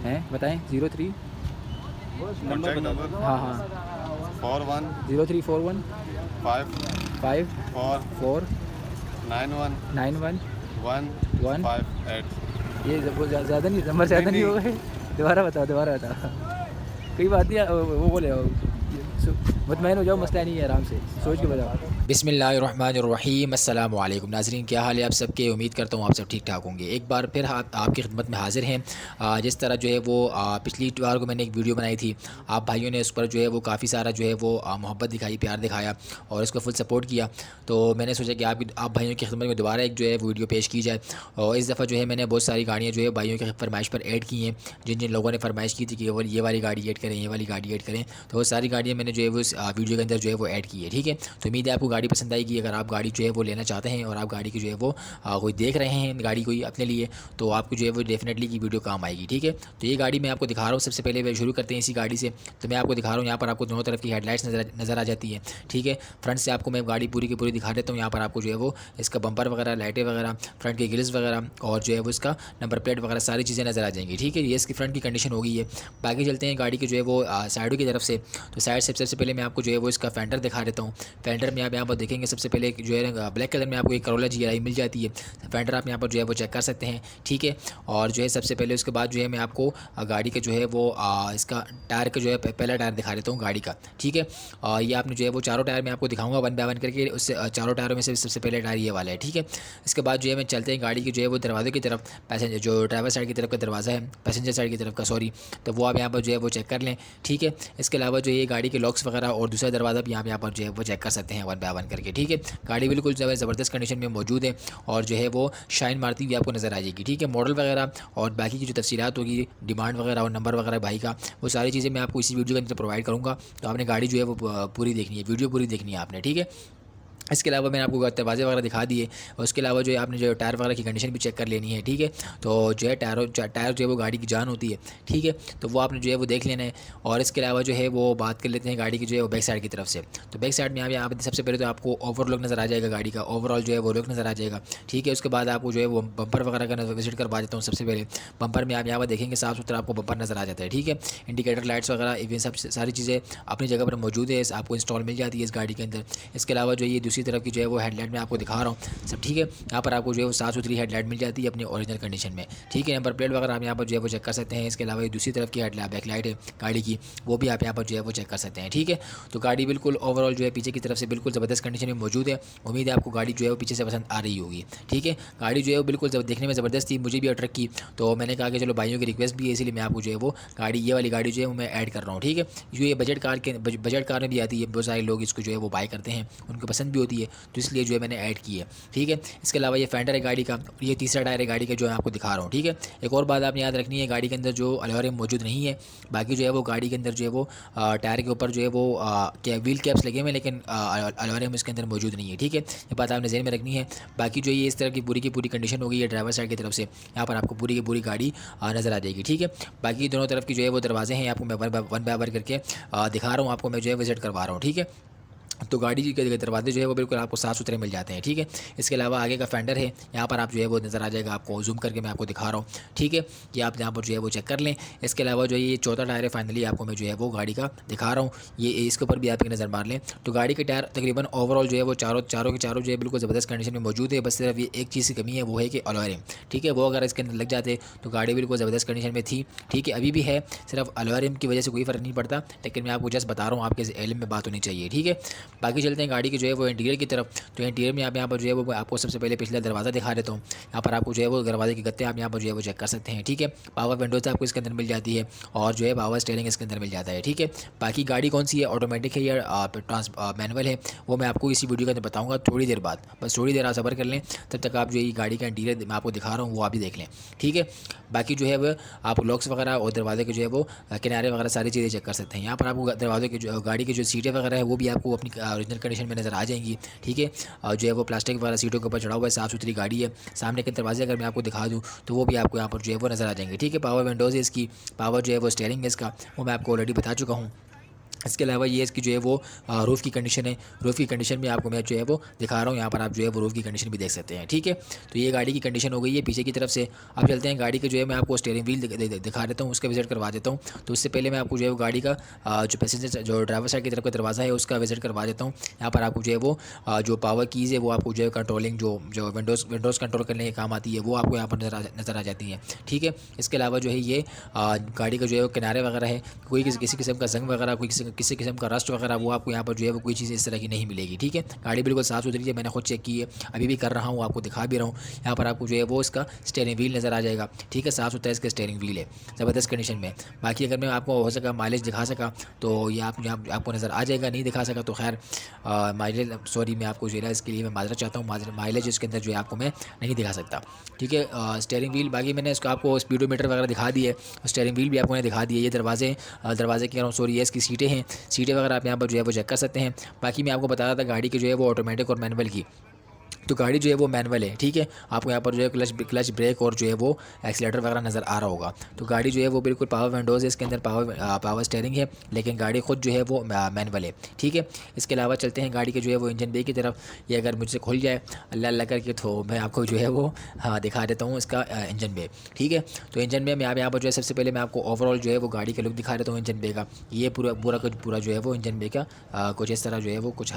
हैं बताएं। 03 contact number हाँ हाँ 41 0341 5 5 4 4 91 9 1 1 1। 5 8। ये ज़्यादा नहीं, नंबर ज़्यादा नहीं नहीं हो गए? दोबारा बताओ, दोबारा बताओ। कोई बात नहीं, वो बोले मुतमईन हो जाओ, मसला नहीं है, आराम से सोच के बताओ। बिस्मिल्लाहिर्रहमानिर्रहीम। अस्सलाम वालेकुम नाज़रीन, क्या हाल है आप सबके? उम्मीद करता हूँ आप सब ठीक ठाक होंगे। एक बार फिर आपकी खिदमत में हाजिर हैं। जिस तरह जो है वो पिछली बार को मैंने एक वीडियो बनाई थी, आप भाइयों ने उस पर जो है वो काफ़ी सारा जो है वो मोहब्बत दिखाई, प्यार दिखाया और इसको फुल सपोर्ट किया। तो मैंने सोचा कि आप भाइयों की खिदमत में दोबारा एक जो है वीडियो पेश की जाए। और इस दफ़ा जो है मैंने बहुत सारी गाड़ियाँ जो है भाइयों की फरमाइश पर ऐड की हैं। जिन जिन लोगों ने फरमाइश की थी कि वो ये वाली गाड़ी ऐड करें, ये वाली गाड़ी ऐड करें, तो वो सारी गाड़ियाँ मैंने जो है वो इस वीडियो के अंदर जो है वो ऐड की है। ठीक है, तो उम्मीद है आपको गाड़ी पसंद आएगी। अगर आप गाड़ी जो है वो लेना चाहते हैं और आप गाड़ी की जो है वो कोई देख रहे हैं गाड़ी कोई अपने लिए, तो आपको जो है वो डेफिनेटली की वीडियो काम आएगी। ठीक है, तो ये गाड़ी मैं आपको दिखा रहा हूँ। सबसे पहले शुरू करते हैं इसी गाड़ी से। तो मैं आपको दिखा रहा हूँ, यहाँ पर आपको दोनों तरफ की हेडलाइट्स नज़र आ जाती है। ठीक है, फ्रंट से आपको मैं गाड़ी पूरी की पूरी दिखा देता हूँ। यहाँ पर आपको जो है वो इसका बम्पर वगैरह, लाइटें वगैरह, फ्रंट के ग्रिल्स वगैरह और जो है वो इसका नंबर प्लेट वगैरह सारी चीज़ें नज़र आ जाएंगी। ठीक है, ये इसकी फ्रंट की कंडीशन हो गई है। बाकी चलते हैं गाड़ी की जो है वो साइडों की तरफ से। तो साइड से सबसे पहले मैं आपको जो है वो इसका फेंडर दिखा देता हूँ। फेंडर में आप यहाँ पर देखेंगे सबसे पहले जो है ब्लैक कलर में आपको एक करोला GRI मिल जाती है। फेंडर आप यहाँ पर जो है वो चेक कर सकते हैं। ठीक है, और जो है सबसे पहले उसके बाद जो है मैं आपको गाड़ी का जो है वो इसका टायर का जो है पहला टायर दिखा देता हूँ गाड़ी का। ठीक है, ये आपने जो है वो चारों टायर मैं आपको दिखाऊंगा वन बाय वन करके। उससे चारों टायरों में से सबसे पहले टायर ये वाला है। ठीक है, इसके बाद जो है मैं चलते हैं गाड़ी की जो है वो दरवाजे की तरफ। पैसेंजर जो ड्राइवर साइड की तरफ का दरवाज़ा है, पैसेंजर साइड की तरफ का सॉरी, तो वो आप यहाँ पर जो है वो चेक कर लें। ठीक है, इसके अलावा जो ये गाड़ी के लॉक्स वगैरह और दूसरा दरवाज़ा भी यहाँ पर जो है वो चेक कर सकते हैं वन बाय वन करके। ठीक है, गाड़ी बिल्कुल जो है ज़बरदस्त कंडीशन में मौजूद है और जो है वो शाइन मारती हुई आपको नज़र आ जाएगी। ठीक है, मॉडल वगैरह और बाकी की जो तफसीलात होगी, डिमांड वगैरह और नंबर वगैरह भाई का, वो सारी चीज़ें मैं आपको इसी वीडियो के अंदर प्रोवाइड करूँगा। तो आपने गाड़ी जो है वो पूरी देखनी है, वीडियो पूरी देखनी है आपने। ठीक है, इसके अलावा मैंने आपको दरवाजे वगैरह दिखा दिए और उसके अलावा जो है आपने जो टायर वगैरह की कंडीशन भी चेक कर लेनी है। ठीक है, तो जो है टायर जो है वो गाड़ी की जान होती है। ठीक है, तो वो आपने जो है वो देख लेना है। और इसके अलावा जो है वो बात कर लेते हैं गाड़ी की जो है वो बैक साइड की तरफ से। तो बैक साइड में यहाँ पे सबसे पहले तो आपको ओवरलुक नज़र आ जाएगा गाड़ी का, ओवरऑल जो है वो लुक नज़र आ जाएगा। ठीक है, उसके बाद आपको जो है वो बम्पर वगैरह का विजिट करवा देता हूँ। सबसे पहले बम्पर में आप यहाँ पर देखेंगे साफ़ सुथरा आपको बम्पर नज़र आ जाता है। ठीक है, इंडिकेटर लाइट्स वगैरह इवन सब सारी चीज़ें अपनी जगह पर मौजूद है, आपको इंस्टॉल मिल जाती है इस गाड़ी के अंदर। इसके अलावा जो ये दूसरी तरफ की जो है वो हेडलाइट मैं आपको दिखा रहा हूँ सब। ठीक है, यहाँ पर आपको जो है वो साफ़ सुथरी हेडलाइट मिल जाती है अपनी ओरिजिनल कंडीशन में। ठीक है, नंबर प्लेट वगैरह आप यहाँ पर जो है वो चेक कर सकते हैं। इसके अलावा ये दूसरी तरफ की हेडलाइट बैक लाइट है गाड़ी की, वो भी आप यहाँ पर जो है वो चेक कर सकते हैं। ठीक है, तो गाड़ी बिल्कुल ओवरऑल जो है पीछे की तरफ से बिल्कुल ज़बरदस्त कंडीशन में मौजूद है। उम्मीद है आपको गाड़ी जो है वो पीछे से पसंद आ रही होगी। ठीक है, गाड़ी जो है वो बिल्कुल देखने में ज़बरदस्त थी, मुझे भी अट्रैक्ट की। तो मैंने कहा कि चलो भाइयों की रिक्वेस्ट भी है, इसलिए मैं आपको जो है वो गाड़ी ये वाली गाड़ी जो है वो मैं ऐड कर रहा हूँ। ठीक है, जो ये बजट कार में भी आती है, बहुत सारे लोग इसको जो है वो बाय करते हैं, उनको पसंद भी होती है, तो इसलिए जो है मैंने ऐड की है। ठीक है, इसके अलावा ये फेंडर है गाड़ी का, ये तीसरा टायर है गाड़ी का जो मैं आपको दिखा रहा हूँ। ठीक है, एक और बात आपने याद रखनी है, गाड़ी के अंदर जो अलॉयरिम मौजूद नहीं है। बाकी जो है वो गाड़ी के अंदर जो है वो टायर के ऊपर जो है वो व्हील कैप्स लगे हुए हैं, लेकिन अलॉयरिम इसके अंदर मौजूद नहीं है। ठीक है, ये बात आपने ज़हन में रखनी है। बाकी जो ये इस तरह की पूरी कंडीशन होगी है ड्राइवर साइड की तरफ से, यहाँ पर आपको पूरी की पूरी गाड़ी नज़र आ जाएगी। ठीक है, बाकी दोनों तरफ की जो है वो दरवाजे हैं, आपको मैं वन बाय वन करके दिखा रहा हूँ, आपको मैं जो है विजिट करवा रहा हूँ। ठीक है, तो गाड़ी के दरवाजे जो है वो बिल्कुल आपको साफ़ सुथरे मिल जाते हैं। ठीक है, इसके अलावा आगे का फेंडर है, यहाँ पर आप जो है वो नज़र आ जाएगा, आपको जूम करके मैं आपको दिखा रहा हूँ। ठीक है, कि आप यहाँ पर जो है वो चेक कर लें। इसके अलावा जो ये चौथा टायर है, फाइनली आपको मैं जो है वो गाड़ी का दिखा रहा हूँ, ये इसके ऊपर भी आप एक नज़र मार लें। तो गाड़ी के टायर तकरीबन ओवरऑल जो है वो चारों के चारों जो है बिल्कुल ज़बरदस्त कंडीशन में मौजूद है। बस सिर्फ ये एक चीज़ की कमी है, वो है कि अलॉयरिम। ठीक है, वो अगर इसके अंदर लग जाते तो गाड़ी बिल्कुल ज़बरदस्त कंडीशन में थी। ठीक है, अभी भी है, सिर्फ अलॉयरिम की वजह से कोई फ़र्क नहीं पड़ता, लेकिन मैं आपको जस्ट बता रहा हूँ, आपके इल्म में बात होनी चाहिए। ठीक है, बाकी चलते हैं गाड़ी की जो है वो इंटीरियर की तरफ। तो इंटीरियर में आप यहाँ पर जो है वो आपको सबसे पहले पिछला दरवाज़ा दिखा देता हूँ। यहाँ पर आपको जो है वो दरवाजे के गत्ते आप यहाँ पर जो है वो चेक कर सकते हैं। ठीक है, पावर विंडोज़ आपको इसके अंदर मिल जाती है और जो है पावर स्टीयरिंग इसके अंदर मिल जाता है। ठीक है, बाकी गाड़ी कौन सी है, ऑटोमेटिक है या मैनुअल है, वो मैं आपको इसी वीडियो के अंदर बताऊँगा थोड़ी देर बाद। बस थोड़ी देर आप सब्र कर लें, तब तक आप जो ये गाड़ी का इंटीरियर मैं आपको दिखा रहा हूँ वो आप भी देख लें। ठीक है, बाकी जो है वो आप लॉक्स वगैरह और दरवाजे के जो है वो किनारे वगैरह सारी चीज़ें चेक कर सकते हैं। यहाँ पर आपको दरवाजे की जो गाड़ी की जो सीटें वगैरह है वो भी आपको अपनी ओरिजिनल कंडीशन में नज़र आ जाएंगी। ठीक है, और जो है वो प्लास्टिक वाला सीटों के ऊपर चढ़ा हुआ है, साफ़ सुथरी गाड़ी है। सामने के दरवाजे अगर मैं आपको दिखा दूँ तो वो भी आपको यहाँ पर जो है वो नज़र आ जाएंगे। ठीक है, पावर विंडोज़ है इसकी, पावर जो है वो स्टीयरिंग है इसका, वो मैं आपको ऑलरेडी बता चुका हूँ। इसके अलावा ये इसकी जो है वो रूफ़ की कंडीशन है। रूफ़ की कंडीशन भी आपको मैं जो है वो दिखा रहा हूँ, यहाँ पर आप जो है वो रूफ़ की कंडीशन भी देख सकते हैं। ठीक है, तो ये गाड़ी की कंडीशन हो गई है पीछे की तरफ से। अब चलते हैं गाड़ी के जो है मैं आपको स्टीयरिंग व्हील दिखा देता हूँ, उसका विजिट करवा देता हूँ। तो उससे पहले मैं आपको जो है वो गाड़ी का जो पैसेंजर जो ड्राइवर साइड की तरफ का दरवाज़ा है उसका विजिट करवा देता हूँ। यहाँ पर आपको जो है वो जो पावर कीज़ है वो आपको जो है कंट्रोलिंग जो विंडोज़ कंट्रोल करने के काम आती है वो आपको यहाँ पर नज़र आ जाती है। ठीक है, इसके अलावा जो है ये गाड़ी का जो है वो किनारे वगैरह है, कोई किसी किस्म का जंग वगैरह, कोई किसी किस्म का रस्ट वगैरह वो आपको यहाँ पर जो है वो कोई चीज़ इस तरह की नहीं मिलेगी। ठीक है, गाड़ी बिल्कुल साफ़ सुथरी है, मैंने खुद चेक की है, अभी भी कर रहा हूँ, आपको दिखा भी रहा हूँ। यहाँ पर आपको जो है वो इसका स्टीयरिंग व्हील नज़र आ जाएगा। ठीक है, साफ़ सुथरा इसका स्टीयरिंग व्हील है, ज़बरदस्त कंडीशन में। बाकी अगर मैं आपको हो सका माइलेज दिखा सका तो ये आपको नज़र आ जाएगा, नहीं दिखा सका तो खैर माइलेज सॉरी मैं आपको जो है इसके लिए मैं माजरत चाहता हूँ, माइलेज इसके अंदर जो है आपको मैं नहीं दिखा सकता। ठीक है, स्टीयरिंग व्हील बाकी मैंने इसको आपको स्पीडोमीटर वगैरह दिखा दी है, स्टीयरिंग व्हील भी आपको मैंने दिखा दी है। ये दरवाजे की सॉरी ये इसकी सीटें हैं, सीटें वगैरह आप यहाँ पर जो है वो चेक कर सकते हैं। बाकी मैं आपको बता रहा था गाड़ी की जो है वो ऑटोमेटिक और मैनुअल की, तो गाड़ी जो है वो मैनुअल है। ठीक है, आपको यहाँ पर जो है क्लच ब्रेक और जो है वो एक्सीलेटर वगैरह नज़र आ रहा होगा। तो गाड़ी जो है वो बिल्कुल पावर विंडोज़ है, इसके अंदर पावर स्टीयरिंग है, लेकिन गाड़ी खुद जो है वो मैनुअल है। ठीक है, इसके अलावा चलते हैं गाड़ी के जो है वो इंजन बे की तरफ। ये अगर मुझसे खुल जाए अल्लाह अल्लाह करके तो मैं आपको जो है वो दिखा देता हूँ इसका इंजन बे। ठीक है, तो इंजन बे में आप यहाँ पर जो है सबसे पहले मैं आपको ओवरऑल जो है वो गाड़ी का लुक दिखा देता हूँ इंजन बे का। ये पूरा जो है वो इंजन बे का कुछ इस तरह जो है वो कुछ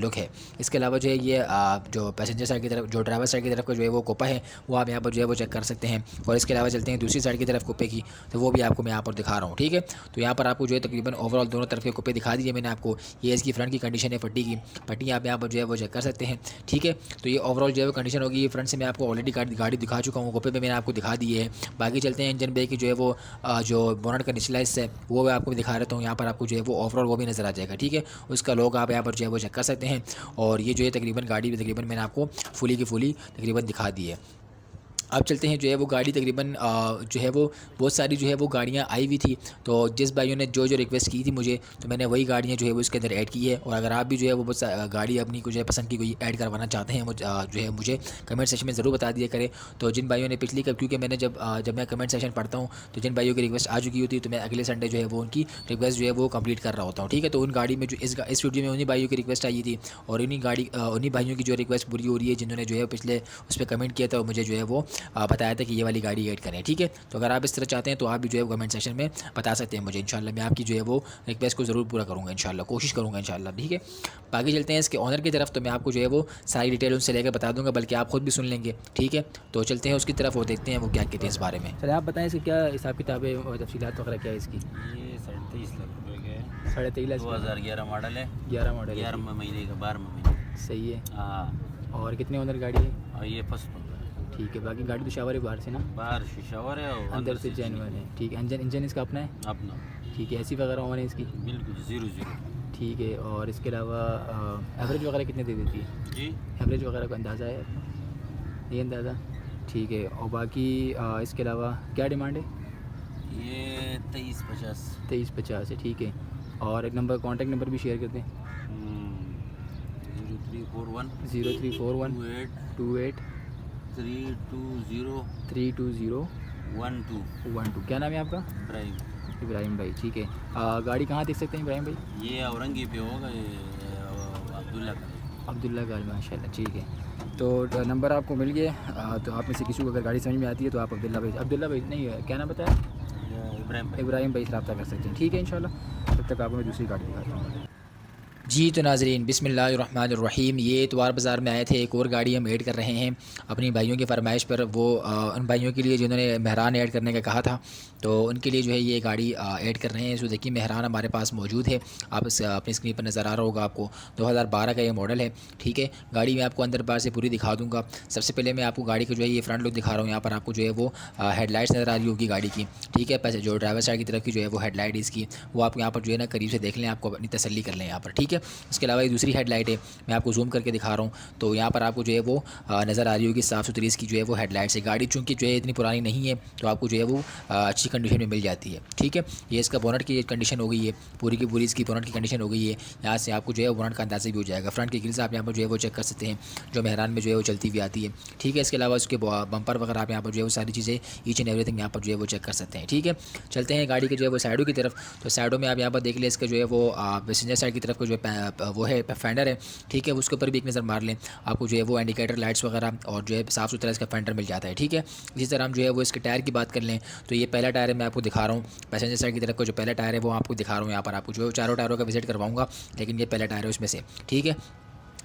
लुक है। इसके अलावा जो है ये जो पैसेंजर साइड की तरफ जो ड्राइवर साइड की तरफ का जो है वो कोपा है वो आप यहाँ पर जो है वो चेक कर सकते हैं। और इसके अलावा चलते हैं दूसरी साइड की तरफ कोपे की, तो वो भी आपको मैं यहाँ पर दिखा रहा हूँ। ठीक है, तो यहाँ पर आपको जो है तकरीबन ओवरऑल दोनों तरफ के कोपे दिखा दिए मैंने आपको। ये इसकी फ्रंट की कंडीशन है, पट्टी आप यहाँ पर जो है वो चेक कर सकते हैं। ठीक है, तो ये ओवरऑल जो है वो कंडीशन होगी। फ्रंट से मैं आपको ऑलरेडी गाड़ी दिखा चुका हूँ, कोपे पर मैंने आपको दिखा दिए है। बाकी चलते हैं इंजन बे की जो है वो जो बोनट का निचला हिस्सा है वो मैं आपको दिखा रहता हूँ। यहाँ पर आपको जो है वो ओवरऑल वो भी नज़र आ जाएगा। ठीक है, उसका लोग आप यहाँ पर जो है वो चेक कर सकते हैं। और ये जो है तकरीबन गाड़ी भी तकरीबन मैंने आपको फुली की फुली तकरीबन दिखा दी है। अब चलते हैं जो है वो गाड़ी तकरीबन जो है वो बहुत सारी जो है वो गाड़ियाँ आई हुई थी, तो जिस भाइयों ने जो रिक्वेस्ट की थी मुझे, तो मैंने वही गाड़ियाँ जो है वो इसके अंदर ऐड की है। और अगर आप भी जो है वो बहुत गाड़ी अपनी को जो है पसंद की कोई ऐड करवाना चाहते हैं जो है मुझे कमेंट सेक्शन में ज़रूर बता दिया करें। तो जिन भाइयों ने पिछली क्योंकि मैंने जब मैं कमेंट सेक्शन पढ़ता हूँ तो जिन भाइयों की रिक्वेस्ट आ चुकी होती है तो मैं अगले संडे जो है वो उनकी रिक्वेस्ट जो है वो कंप्लीट कर रहा होता हूँ। ठीक है, तो उन गाड़ी में जो इस वीडियो में उन्हीं भाइयों की रिक्वेस्ट आई थी और उन्हीं भाइयों की जो रिक्वेस्ट पूरी हो रही है जिन्होंने जो है पिछले उस पर कमेंट किया था और मुझे जो है वो बताया था कि ये वाली गाड़ी ऐड करें। ठीक है, तो अगर आप इस तरह चाहते हैं तो आप भी जो है कमेंट सेक्शन में बता सकते हैं मुझे। इंशाल्लाह मैं आपकी जो है वो रिक्वेस्ट को ज़रूर पूरा करूँगा, इंशाल्लाह कोशिश करूँगा इंशाल्लाह। ठीक है, बाकी चलते हैं इसके ऑनर की तरफ, तो मैं आपको जो है वो सारी डिटेल उनसे लेकर बता दूँगा, बल्कि आप खुद भी सुन लेंगे। ठीक है, तो चलते हैं उसकी तरफ और देखते हैं वो क्या कहते हैं इस बारे में। चलिए आप बताएं इसकी क्या हिसाब किताब है और तफसीलात वगैरह क्या है इसकी। ये 23.5 लाख रुपए के है। 23.5 2011 मॉडल है। 11 मॉडल 11 महीने का 12 महीने। सही है। हाँ, और कितने ओनर गाड़ी है। और ये फर्स्ट ओनर है। ठीक है, बाकी गाड़ी तो शावर है बाहर से ना, बाहर शावर है और अंदर से जेनवन है। ठीक है, इंजन इसका अपना है। अपना ठीक है, एसी वगैरह ऑन है इसकी। बिल्कुल 0-0। ठीक है, और इसके अलावा एवरेज वगैरह कितने दे देती है। जी, एवरेज वगैरह का अंदाज़ा है ये अंदाज़ा। ठीक है, और बाकी इसके अलावा क्या डिमांड है। ये 23.50। 2350 है। ठीक है, और एक नंबर कॉन्टैक्ट नंबर भी शेयर करते हैं। 0341 0341 28 320 320 12 क्या नाम है आपका। ड्राइव। इब्राहिम भाई। ठीक है, गाड़ी कहाँ देख सकते हैं इब्राहिम भाई। ये औरंगी पे होगा, ये अब्दुल्ला का। अब्दुल्ला गाल माशाल्लाह। ठीक है, तो नंबर आपको मिल गया। तो आप में से किसी को अगर गाड़ी समझ में आती है तो आप अब्दुल्ला भाई नहीं है, क्या नाम बताया। इब्राहिम भाई से रब्ता कर सकते हैं। ठीक है, इंशाल्लाह तब तक आपको मैं दूसरी गाड़ी दिखाता हूँ। जी, तो नाज़रीन बिस्मिल्लाहिर्रहमानिर्रहीम, ये इतवार बाज़ार में आए थे, एक और गाड़ी हम ऐड कर रहे हैं अपनी भाइयों की फरमाइश पर। वो उन भाइयों के लिए जिन्होंने मेहरान ऐड करने का कहा था, तो उनके लिए जो है ये गाड़ी ऐड कर रहे हैं। सो देखिए मेहरान हमारे पास मौजूद है, आप अपनी स्क्रीन पर नज़र आ रहा होगा आपको। 2012 का ये मॉडल है। ठीक है, गाड़ी मैं आपको अंदर बाहर से पूरी दिखा दूँगा। सबसे पहले मैं आपको गाड़ी का जो है ये फ्रंट लुक दिखा रहा हूँ। यहाँ पर आपको जो है वो हेडलाइट्स नज़र आ रही होगी गाड़ी की। ठीक है, जो ड्राइवर साइड की तरफ की जो है वो हेडलाइट इसकी वो आप यहाँ पर जो है ना करीब से देख लें, आपको अपनी तसल्ली कर लें यहाँ पर। ठीक है, है। इसके अलावा ये दूसरी हेडलाइट है, मैं आपको जूम करके दिखा रहा हूँ, तो यहाँ पर आपको जो है वो नज़र आ रही होगी साफ़ सुथरी इसकी जो है वो हेडलाइट्स है। गाड़ी चूँकि जो है इतनी पुरानी नहीं है तो आपको जो है वो अच्छी कंडीशन में मिल जाती है। ठीक है, ये इसका बोनट की कंडीशन हो गई है, पूरी की पूरी इसकी बोनट की कंडीशन हो गई है। यहाँ से आपको जो है बोनट का अंदाज़ा भी हो जाएगा। फ्रंट की ग्रिल्स आप यहाँ पर जो है वो चेक कर सकते हैं, जो मेहरान में जो है वो चलती हुई आती है। ठीक है, इसके अलावा उसके बम्पर वगैरह आप यहाँ पर जो है वो सारी चीज़ें ईच एंड एवरीथिंग यहाँ पर जो है वो चेक कर सकते हैं। ठीक है, चलते हैं गाड़ी के जो है वो साइडों की तरफ। तो साइडों में आप यहाँ पर देख लें, इसका जो है वो पैसेंजर साइड की तरफ को जो वो है फेंडर है। ठीक है, उसके ऊपर भी एक नज़र मार लें, आपको जो है वो इंडिकेटर लाइट्स वगैरह और जो है साफ़ सुथरा इसका फेंडर मिल जाता है। ठीक है, इसी तरह हम जो है वो इसके टायर की बात कर लें तो ये पहला टायर है, मैं आपको दिखा रहा हूँ पैसेंजर साइड की तरफ का जो पहला टायर है वो आपको दिखा रहा हूँ। यहाँ पर आपको जो है चारों टायरों का विजिट करवाऊँगा, लेकिन ये पहला टायर है उसमें से। ठीक है,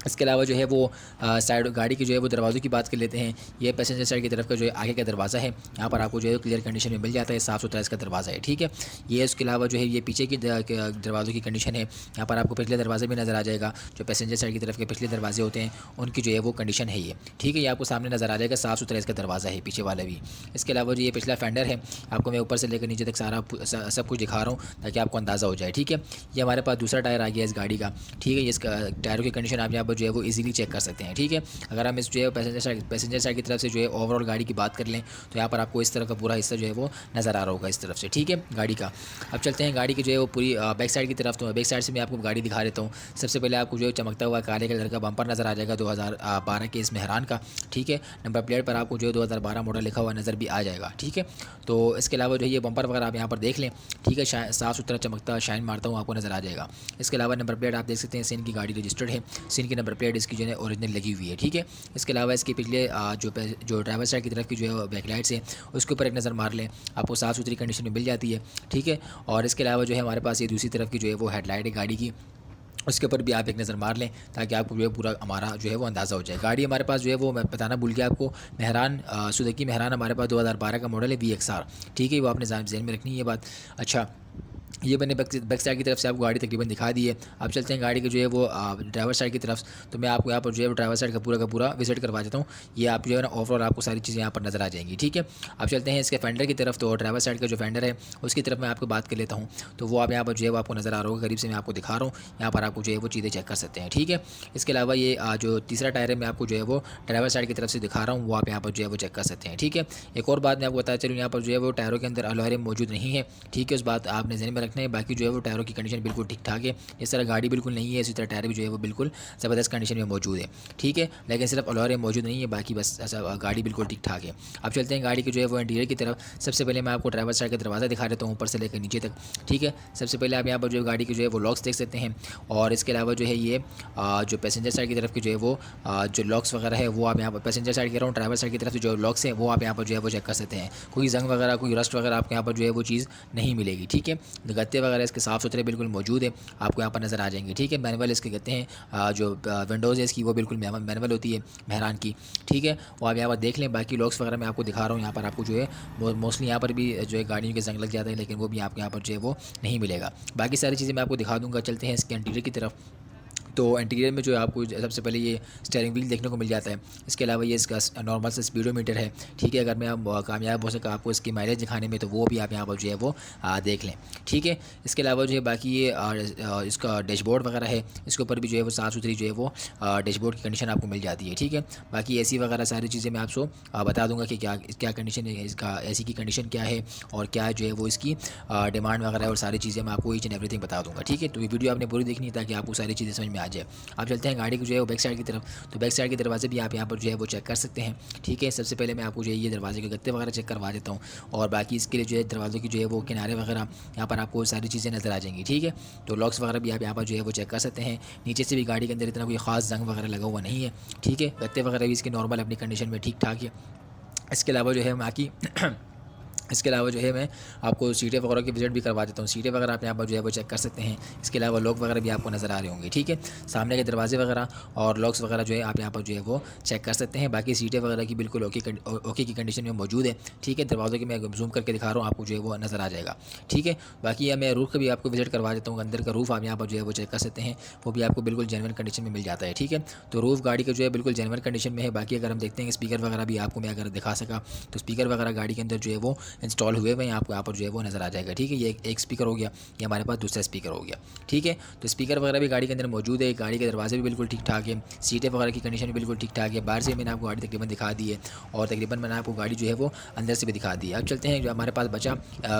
इसके अलावा जो है वो साइड गाड़ी की जो है वो दरवाज़ों की बात कर लेते हैं। ये पैसेंजर साइड की तरफ का जो है आगे का दरवाज़ा है, यहाँ पर आपको जो है क्लियर कंडीशन में मिल जाता है, साफ़ सुथरा इसका दरवाज़ा है। ठीक है, ये इसके अलावा जो है ये पीछे की दरवाज़ों की कंडीशन है, यहाँ पर आपको पिछले दरवाजे भी नज़र आ जाएगा। जो पैसेंजर साइड की तरफ के पिछले दरवाजे होते हैं उनकी जो है वो कंडीशन है ये। ठीक है, ये आपको सामने नज़र आ जाएगा, साफ़ सुथरा इसका दरवाज़ा है पीछे वाला भी। इसके अलावा जो ये पिछला फेंडर है, आपको मैं ऊपर से लेकर नीचे तक सारा सब कुछ दिखा रहा हूँ ताकि आपको अंदाज़ा हो जाए। ठीक है, ये हमारे पास दूसरा टायर आ गया इस गाड़ी का। ठीक है, इसका टायरों की कंडीशन आप यहाँ पर जो है वो ईजिली चेक कर सकते हैं। ठीक है, अगर हम इस जो है पैसेंजर साइड की तरफ से जो है ओवरऑल गाड़ी की बात कर लें तो यहाँ पर आपको इस तरह का पूरा हिस्सा जो है वो नज़र आ रहा होगा इस तरफ से। ठीक है, गाड़ी का। अब चलते हैं गाड़ी की जो है वो पूरी बैक साइड की तरफ। तो बैक साइड से मैं आपको गाड़ी दिखा देता हूँ। सबसे पहले आपको जो है चमकता हुआ काले कलर का बम्पर नज़र आ जाएगा 2012 के इस मेहरान का। ठीक है, नंबर प्लेट पर आपको जो है 2012 मॉडल लिखा हुआ नज़र भी आ जाएगा। ठीक है, तो इसके अलावा जो है ये बम्पर वगैरह आप यहाँ पर देख लें। ठीक है, साफ़ सुथरा चमकता शाइन मारता हूँ आपको नज़र आ जाएगा। इसके अलावा नंबर प्लेट आप देख सकते हैं, सिंध की गाड़ी रजिस्टर्ड है, सिंध की नंबर प्लेट इसकी जो है ओरिजिनल लगी हुई है। ठीक है, इसके अलावा इसके पिछले जो ड्राइवर साइड की तरफ की जो है बैकलाइट्स है उसके ऊपर एक नज़र मार लें, आपको साफ़ सुथरी कंडीशन में मिल जाती है। ठीक है, और इसके अलावा जो है हमारे पास ये दूसरी तरफ की जो है वो हेडलाइट है गाड़ी की, उसके ऊपर भी आप एक नज़र मार लें ताकि आपको जो है पूरा हमारा जो है वो अंदाज़ा हो जाए। गाड़ी हमारे पास जो है वो मैं बताना भूल गया आपको, मेहरान सुजुकी मेहरान हमारे पास 2012 का मॉडल है VXR। ठीक है, वो आपने ज़हन में रखनी है ये बात। अच्छा, ये मैंने बैक साइड की तरफ से आपको गाड़ी तकरीबन दिखा दी है। अब चलते हैं गाड़ी के जो है वो ड्राइवर साइड की तरफ। तो मैं आपको यहाँ पर जो है ड्राइवर साइड का पूरा विजिट करवा देता हूँ। ये आप जो है ना ओवरऑल आपको सारी चीज़ें यहाँ पर नज़र आ जाएंगी। ठीक है, अब चलते हैं इसके फेंडर की तरफ। तो ड्राइवर साइड का जो फेंडर है उसकी तरफ मैं आपको बात कर लेता हूँ। तो वो आप यहाँ पर जो है वो आपको नज़र आ रहा होगा, करीब से मैं आपको दिखा रहा हूँ। यहाँ पर आपको जो है वो चीज़ें चेक कर सकते हैं। ठीक है, इसके अलावा ये जो तीसरा टायर है मैं आपको जो है वो ड्राइवर साइड की तरफ से दिखा रहा हूँ, वो आप यहाँ पर जो है वो चेक कर सकते हैं। ठीक है, एक और बात मैं आपको बताया चलूँ, यहाँ पर जो है वो टायरों के अंदर अलॉय रिम मौजूद नहीं है। ठीक है, उस बात आपने ज़हन में रखना है। बाकी जो है वो टायरों की कंडीशन बिल्कुल ठीक ठाक है। इस तरह गाड़ी बिल्कुल नहीं है, इसी तरह टायर भी जो है वो बिल्कुल ज़बरदस्त कंडीशन में मौजूद है। ठीक है, लेकिन सिर्फ अलॉय मौजूद नहीं है, बाकी बस ऐसा गाड़ी बिल्कुल ठीक ठाक है। अब चलते हैं गाड़ी की जो है वो इंटीरियर की तरफ। सबसे पहले मैं आपको ड्राइवर साइड का दरवाज़ा दिखा देता हूँ ऊपर से लेकर नीचे तक। ठीक है, सबसे पहले आप यहाँ पर जो गाड़ी की जो है वो लॉक्स देख सकते हैं, और इसके अलावा जो है ये जो पैसेंजर साइड की तरफ की जो है वो जो लॉक्स वगैरह है वो आप यहाँ पर पैसेंजर साइड कह रहा हूँ, ड्राइवर साइड की तरफ जो लॉक्स है वो आप यहाँ पर जो है वो चेक कर सकते हैं। कोई जंग वगैरह कोई रस्ट वगैरह आपको यहाँ पर जो है वो चीज़ नहीं मिलेगी। ठीक है, गत्ते वगैरह इसके साफ़ सुथरे बिल्कुल मौजूद है, आपको यहाँ पर नज़र आ जाएंगे। ठीक है, मैनुअल इसके कहते हैं, जो विंडोज़ है इसकी वो बिल्कुल मैनुअल होती है मेहरान की। ठीक है, वो आप यहाँ पर देख लें। बाकी लॉक्स वगैरह मैं आपको दिखा रहा हूँ, यहाँ पर आपको जो है मोस्टली यहाँ पर भी जो है गाड़ियों के जंग लग जाते हैं, लेकिन वो भी आपको यहाँ पर जो है वो नहीं मिलेगा। बाकी सारी चीज़ें मैं आपको दिखा दूँगा। चलते हैं इसके इंटीरियर की तरफ। तो इंटीरियर में जो है आपको सबसे पहले ये स्टीयरिंग व्हील देखने को मिल जाता है। इसके अलावा ये इसका नॉर्मल सा स्पीडोमीटर है। ठीक है, अगर मैं कामयाब हो सका आपको इसकी माइलेज दिखाने में तो वो भी आप यहाँ पर जो है वो देख लें। ठीक है, इसके अलावा जो है बाकी ये इसका डैशबोर्ड वगैरह है, इसके ऊपर भी जो है वो साफ़ सुथरी जो है वो डैशबोर्ड की कंडीशन आपको मिल जाती है। ठीक है, बाकी AC वगैरह सारी चीज़ें मैं आपको बता दूँगा कि क्या कंडीशन है, इसका AC की कंडीशन क्या है और क्या जो है वो इसकी डिमांड वगैरह और सारी चीज़ें मैं आपको ईच एंड एवरीथिंग बता दूँगा। ठीक है, तो ये वीडियो आपने पूरी देखनी है ताकि आपको सारी चीज़ें समझ में आ जाए। आप चलते हैं गाड़ी की जो है वो बैक साइड की तरफ। तो बैक साइड के दरवाजे भी आप यहाँ पर जो है वो चेक कर सकते हैं। ठीक है, सबसे पहले मैं आपको जो है ये दरवाजे के गत्ते वगैरह चेक करवा देता हूँ, और बाकी इसके लिए जो है दरवाज़ों की जो है वो किनारे वगैरह यहाँ पर आपको सारी चीज़ें नज़र आ जाएंगी। ठीक है, तो लॉक्स वगैरह भी आप यहाँ पर जो है वो चेक कर सकते हैं। नीचे से भी गाड़ी के अंदर इतना कोई ख़ास जंग वगैरह लगा हुआ नहीं है। ठीक है, गत्ते वगैरह भी इसके नॉर्मल अपनी कंडीशन में ठीक ठाक है। इसके अलावा जो है बाकी इसके अलावा जो है मैं आपको सीटें वगैरह की विजिट भी करवा देता हूँ। सीटें वगैरह आप यहाँ पर जो है वो चेक कर सकते हैं। इसके अलावा लॉक वगैरह भी आपको नज़र आ रहे होंगे। ठीक है, सामने के दरवाजे वगैरह और लॉक्स वगैरह जो है आप यहाँ पर जो है वो चेक कर सकते हैं। बाकी सीटें वगैरह की बिल्कुल ओके की कंडीशन में मौजूद है। ठीक है, दरवाज़ों की मैं जूम करके दिखा रहा हूँ, आपको जो है वो नज़र आ जाएगा। ठीक है, बाकी मैं रूफ़ का भी आपको विजिट करवा देता हूँ। अंदर का रूफ़ आप यहाँ पर जो है वो चेक कर सकते हैं, वो भी आपको बिल्कुल जेन्युइन कंडीशन में मिल जाता है। ठीक है, तो रूफ़ गाड़ी का जो है बिल्कुल जेन्युइन कंडीशन में है। बाकी अगर हम देखते हैं स्पीकर वगैरह भी आपको मैं अगर दिखा सका तो स्पीकर वगैरह गाड़ी के अंदर जो है वो इंस्टॉल हुए हुए हैं, आपको यहाँ पर जो है वो नज़र आ जाएगा। ठीक है, ये एक स्पीकर हो गया, ये हमारे पास दूसरा स्पीकर हो गया। ठीक है, तो स्पीकर वगैरह भी गाड़ी के अंदर मौजूद है, गाड़ी के दरवाजे भी बिल्कुल ठीक ठाक है, सीटें वगैरह की कंडीशन भी बिल्कुल ठीक ठाक है। बाहर से मैंने आपको गाड़ी तकरीबन दिखा दी है और तकरीबन मैंने आपको गाड़ी जो है वो अंदर से भी दिखा दी है। अब चलते हैं जो हमारे पास बचा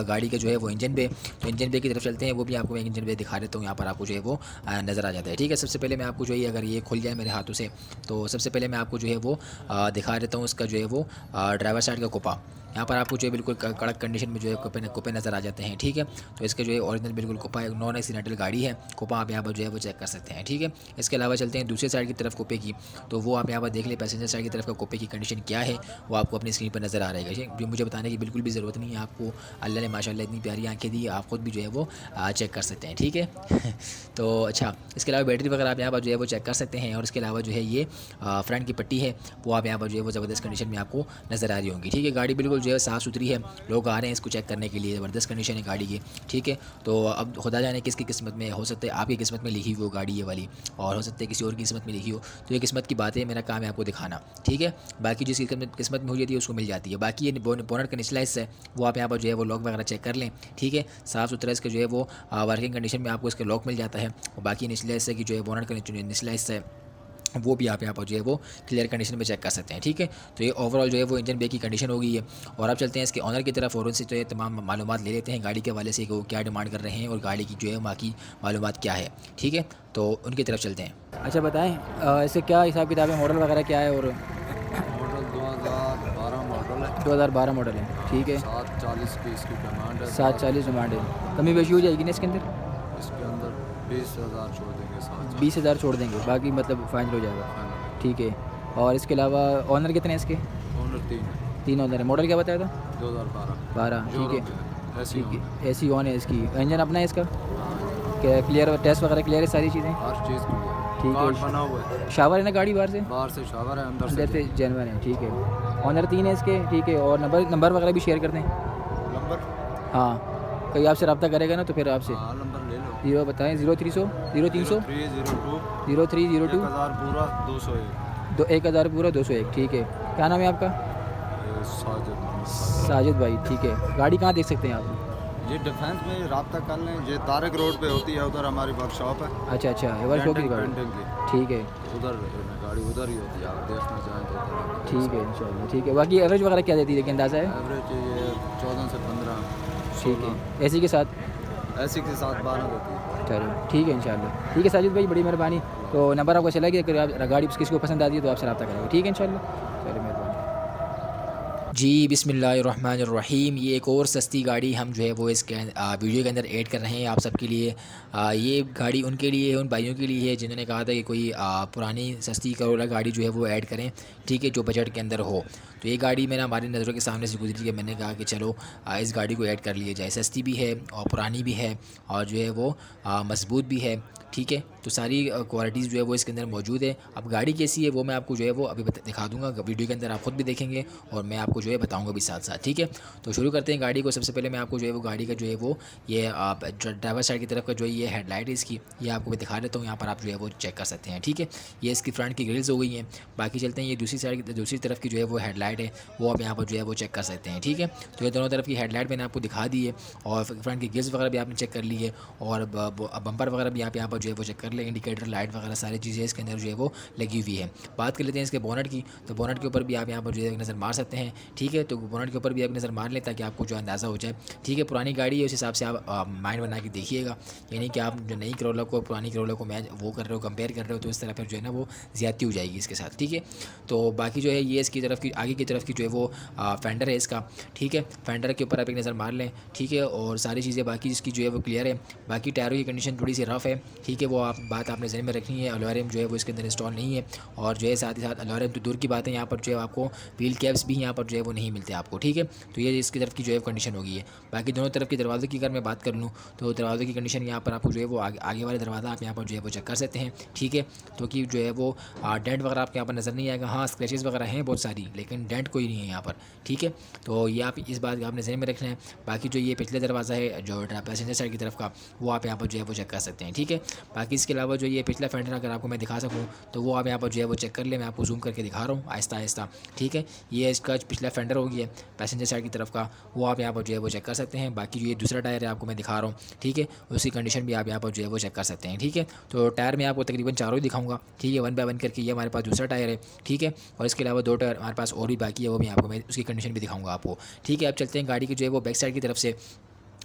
गाड़ी का जो है वो इंजन बे, तो इंजन बे की तरफ चलते हैं, वो भी आपको मैं इंजन बे दिखा देता हूँ। यहाँ पर आपको जो है वो नज़र आ जाता है। ठीक है, सबसे पहले मैं आपको जो है अगर ये खुल जाए मेरे हाथों से, तो सबसे पहले मैं आपको जो है वो दिखा देता हूँ उसका जो है वो ड्राइवर साइड का कोपा। यहाँ पर आपको जो है बिल्कुल कड़क कंडीशन में जो है कोपे नज़र आ जाते हैं। ठीक है, तो इसके जो है ओरिजिनल बिल्कुल कोपा, एक नॉन एक्सीडेंटल गाड़ी है, कोपा आप यहाँ पर जो है वो चेक कर सकते हैं। ठीक है, इसके अलावा चलते हैं दूसरी साइड की तरफ कोपे की, तो वो आप यहाँ पर देख लें पैसेंजर साइड की तरफ का कोपे की कंडीशन क्या है, वो आपको अपनी स्क्रीन पर नज़र आ रहेगा। जो मुझे बताने की बिल्कुल भी ज़रूरत नहीं है आपको, अल्लाह ने माशाल्लाह इतनी प्यारी आँखें दी, आप खुद भी जो है वो चेक कर सकते हैं। ठीक है तो अच्छा, इसके अलावा बैटरी वगैरह आप यहाँ पर जो है वो चेक कर सकते हैं। और इसके अलावा जो है ये फ्रंट की पट्टी है, वो आप यहाँ पर जो है वो ज़बरदस्त कंडीशन में आपको नज़र आ रही होंगी। ठीक है, गाड़ी बिल्कुल जो है साफ़ सुथरी है, लोग आ रहे हैं इसको चेक करने के लिए, ज़बरदस्त कंडीशन है गाड़ी की। ठीक है, तो अब खुदा जाने किसकी किस्मत में, हो सकता है आपकी किस्मत में लिखी हुई हो गाड़ी ये वाली, और हो सकता है किसी और की किस्मत में लिखी हो, तो ये किस्मत की बात है, मेरा काम है आपको दिखाना। ठीक है, बाकी जिसकी किस्मत में हो जाती है उसको मिल जाती है। बाकी ये बोनट का निचला हिस्सा है, वो आप यहाँ पर जो है वो लॉक वगैरह चेक कर लें। ठीक है, साफ़ सुथरा इसका जो है वो वर्किंग कंडीशन में आपको इसका लॉक मिल जाता है। और बाकी निचले हिस्से की जो है बोनट का निचला हिस्सा है, वो भी आप यहाँ पर जो है वो क्लियर कंडीशन में चेक कर सकते हैं। ठीक है, तो ये ओवरऑल जो है वो इंजन बे की कंडीशन हो गई है। और अब चलते हैं इसके ऑनर की तरफ और उनसे जो है तमाम मालूमात ले लेते हैं गाड़ी के हवाले से कि वो क्या डिमांड कर रहे हैं और गाड़ी की जो है बाकी मालूमात क्या है। ठीक है, तो उनकी तरफ चलते हैं। अच्छा बताएँ इससे क्या हिसाब किताब है, मॉडल वगैरह क्या है? और मॉडल 2012 मॉडल है, 2012 मॉडल है। ठीक है, 740 की इसकी डिमांड है, 740 डिमांड है, कमी बेशी हो जाएगी ना इसके अंदर? इसके अंदर 20,000 छोड़ देंगे, 20,000 छोड़ देंगे, बाकी मतलब फाइनल हो जाएगा। ठीक है, और इसके अलावा ऑनर कितने हैं इसके? ओनर 3 ऑनर है। मॉडल क्या बताया था? 2012 12। ठीक है, ऐसी ठीक है, एसी ऑन है इसकी, इंजन अपना है इसका, क्या क्लियर, टेस्ट वगैरह क्लियर है सारी चीज़ें? हर चीज़ ठीक है, बना हुआ है, शावर है ना गाड़ी बाहर से शावर है, अंदर से जनवन है। ठीक है, ऑनर 3 है इसके। ठीक है, और नंबर वगैरह भी शेयर कर दें। नंबर, हाँ, कोई आपसे रब्ता करेगा ना तो फिर आपसे नंबर ले लो, 0 बताएँ, 0300 0300 302 0302 1000 पूरा 201 1000 पूरा 201। ठीक है, क्या नाम है आपका? साजिद भाई। ठीक है, गाड़ी कहाँ देख सकते हैं आप? ये डिफेंस में रब्ता कर लें, ये तारक रोड पे होती है, उधर हमारी वर्कशॉप है। अच्छा, एवर शॉप की गाड़ी। पेंटिंग की, ठीक है, उधर गाड़ी उधर ही होती है, आप देखना चाहें तो उधर। ठीक है, इंशाल्लाह। ठीक है, बाकी एवरेज वगैरह क्या देती है लेकिन अंदाज़ा है? एवरेज ये 14 से 15। ठीक है, एसी के साथ? ऐसी के साथ 12 देती है। चलो ठीक है, इंशाल्लाह। ठीक है साजिद भाई, बड़ी मेहरबानी। तो नंबर आपको चला गया, अगर आप गाड़ी किसी को पसंद आती है तो आपसे रब्ता करेंगे। ठीक है, इंशाल्लाह। चलो मेहरबानी जी। बिस्मिल्लाहिर्रहमानिर्रहीम। ये एक और सस्ती गाड़ी हम जो है वो इसके वीडियो के अंदर ऐड कर रहे हैं आप सबके लिए। ये गाड़ी उनके लिए है, उन भाइयों के लिए है जिन्होंने कहा था कि कोई पुरानी सस्ती करोला गाड़ी जो है वो ऐड करें। ठीक है, जो बजट के अंदर हो। तो ये गाड़ी मेरा हमारी नज़रों के सामने से गुजरी है, मैंने कहा कि चलो इस गाड़ी को ऐड कर लिया जाए। सस्ती भी है और पुरानी भी है और जो है वो मजबूत भी है। ठीक है, तो सारी क्वालिटीज़ जो है वो इसके अंदर मौजूद है। अब गाड़ी कैसी है वो मैं आपको जो है वो अभी दिखा दूंगा वीडियो के अंदर, आप खुद भी देखेंगे और मैं आपको जो है बताऊंगा भी साथ साथ। ठीक है, तो शुरू करते हैं गाड़ी को। सबसे पहले मैं आपको जो है वो गाड़ी का जो है वो ये ड्राइवर साइड की तरफ का जो ये हेडलाइट है इसकी, ये आपको मैं दिखा देता हूँ। यहाँ पर आप जो है वो चेक कर सकते हैं। ठीक है, ये इसकी फ्रंट की ग्रिल्स हो गई हैं। बाकी चलते हैं, ये दूसरी तरफ की जो है वो हेडलाइट है, वो आप यहाँ पर जो है वो चेक कर सकते हैं। ठीक है, तो ये दोनों तरफ की हेडलाइट मैंने आपको दिखा दी है और फ्रंट की ग्रिल्स वगैरह भी आपने चेक कर ली है और बम्पर वगैरह भी आप यहाँ पर जो है वो चेक कर लें। इंडिकेटर लाइट वगैरह सारी चीज़ें इसके अंदर जो है वो लगी हुई है। बात कर लेते हैं इसके बोनट की, तो बोनट के ऊपर भी आप यहाँ पर जो है नज़र मार सकते हैं। ठीक है, तो बोनट के ऊपर भी आप नज़र मार लें ताकि आपको जो अंदाज़ा हो जाए। ठीक है, पुरानी गाड़ी है, उस हिसाब से आप माइंड बना के देखिएगा, यानी कि आप जो नई करोला को पुरानी करोला को मैच वो कर रहे हो, कंपेयर कर रहे हो, तो इस तरह फिर जो है ना वो ज़्यादती हो जाएगी इसके साथ। ठीक है, तो बाकी जो है ये इसकी तरफ की आगे की तरफ की जो है वो फेंडर है इसका। ठीक है, फेंडर के ऊपर आप एक नज़र मार लें। ठीक है, और सारी चीज़ें बाकी इसकी जो है वो क्लियर है। बाकी टायरों की कंडीशन थोड़ी सी रफ़ है। ठीक है, वो बात आपने ज़हन में रखनी है। अलॉयरम जो है वो इसके अंदर इंस्टॉल नहीं है और जो है साथ ही साथ अलॉयरम तो दूर की बात है, यहाँ पर जो है आपको व्हील कैप्स भी यहाँ पर जो है वो नहीं मिलते आपको। ठीक है, तो ये इसकी तरफ की जो है कंडीशन होगी है। बाकी दोनों तरफ के दरवाजे की अगर मैं बात कर लूँ तो दरवाजे की कंडीशन यहाँ पर आपको जो है वो आगे वाले दरवाज़ा आप यहाँ पर जो है वो चेक कर सकते हैं। ठीक है, तो कि जो है वो डेंट वगैरह आपको यहाँ पर नज़र नहीं आएगा। हाँ, स्क्रैचेस वगैरह हैं बहुत सारी, लेकिन डेंट कोई नहीं है यहाँ पर। ठीक है, तो ये आप इस बात का आपने ज़हन में रखना है। बाकी जो ये पिछले दरवाज़ा है जो पैसेंजर साइड की तरफ का, वो आप यहाँ पर जो है वो चेक कर सकते हैं। ठीक है, बाकी इसके अलावा जो ये पिछला फेंडर अगर आपको मैं दिखा सकूँ तो वो आप यहाँ पर जो है वो चेक कर ले। मैं आपको जूम करके दिखा रहा हूँ आहिस्ता आहिस्ता। ठीक है, ये इसका पिछला फेंडर हो गया पैसेंजर साइड की तरफ का, वो आप यहाँ पर जो है वो चेक कर सकते हैं। बाकी जो ये दूसरा टायर है आपको मैं दिखा रहा हूँ, ठीक है, उसकी कंडीशन भी आप यहाँ पर जो है वो चेक कर सकते हैं, ठीक है। तो टायर मैं आपको तकरीबन चारों ही दिखाऊंगा, ठीक है, 1 बाय 1 करके। ये हमारे पास दूसरा टायर है, ठीक है, और इसके अलावा 2 टायर हमारे पास और भी बाकी है, वो भी आपको मैं उसकी कंडीशन भी दिखाऊंगा आपको, ठीक है। अब चलते हैं गाड़ी की जो है वो बैक साइड की तरफ से।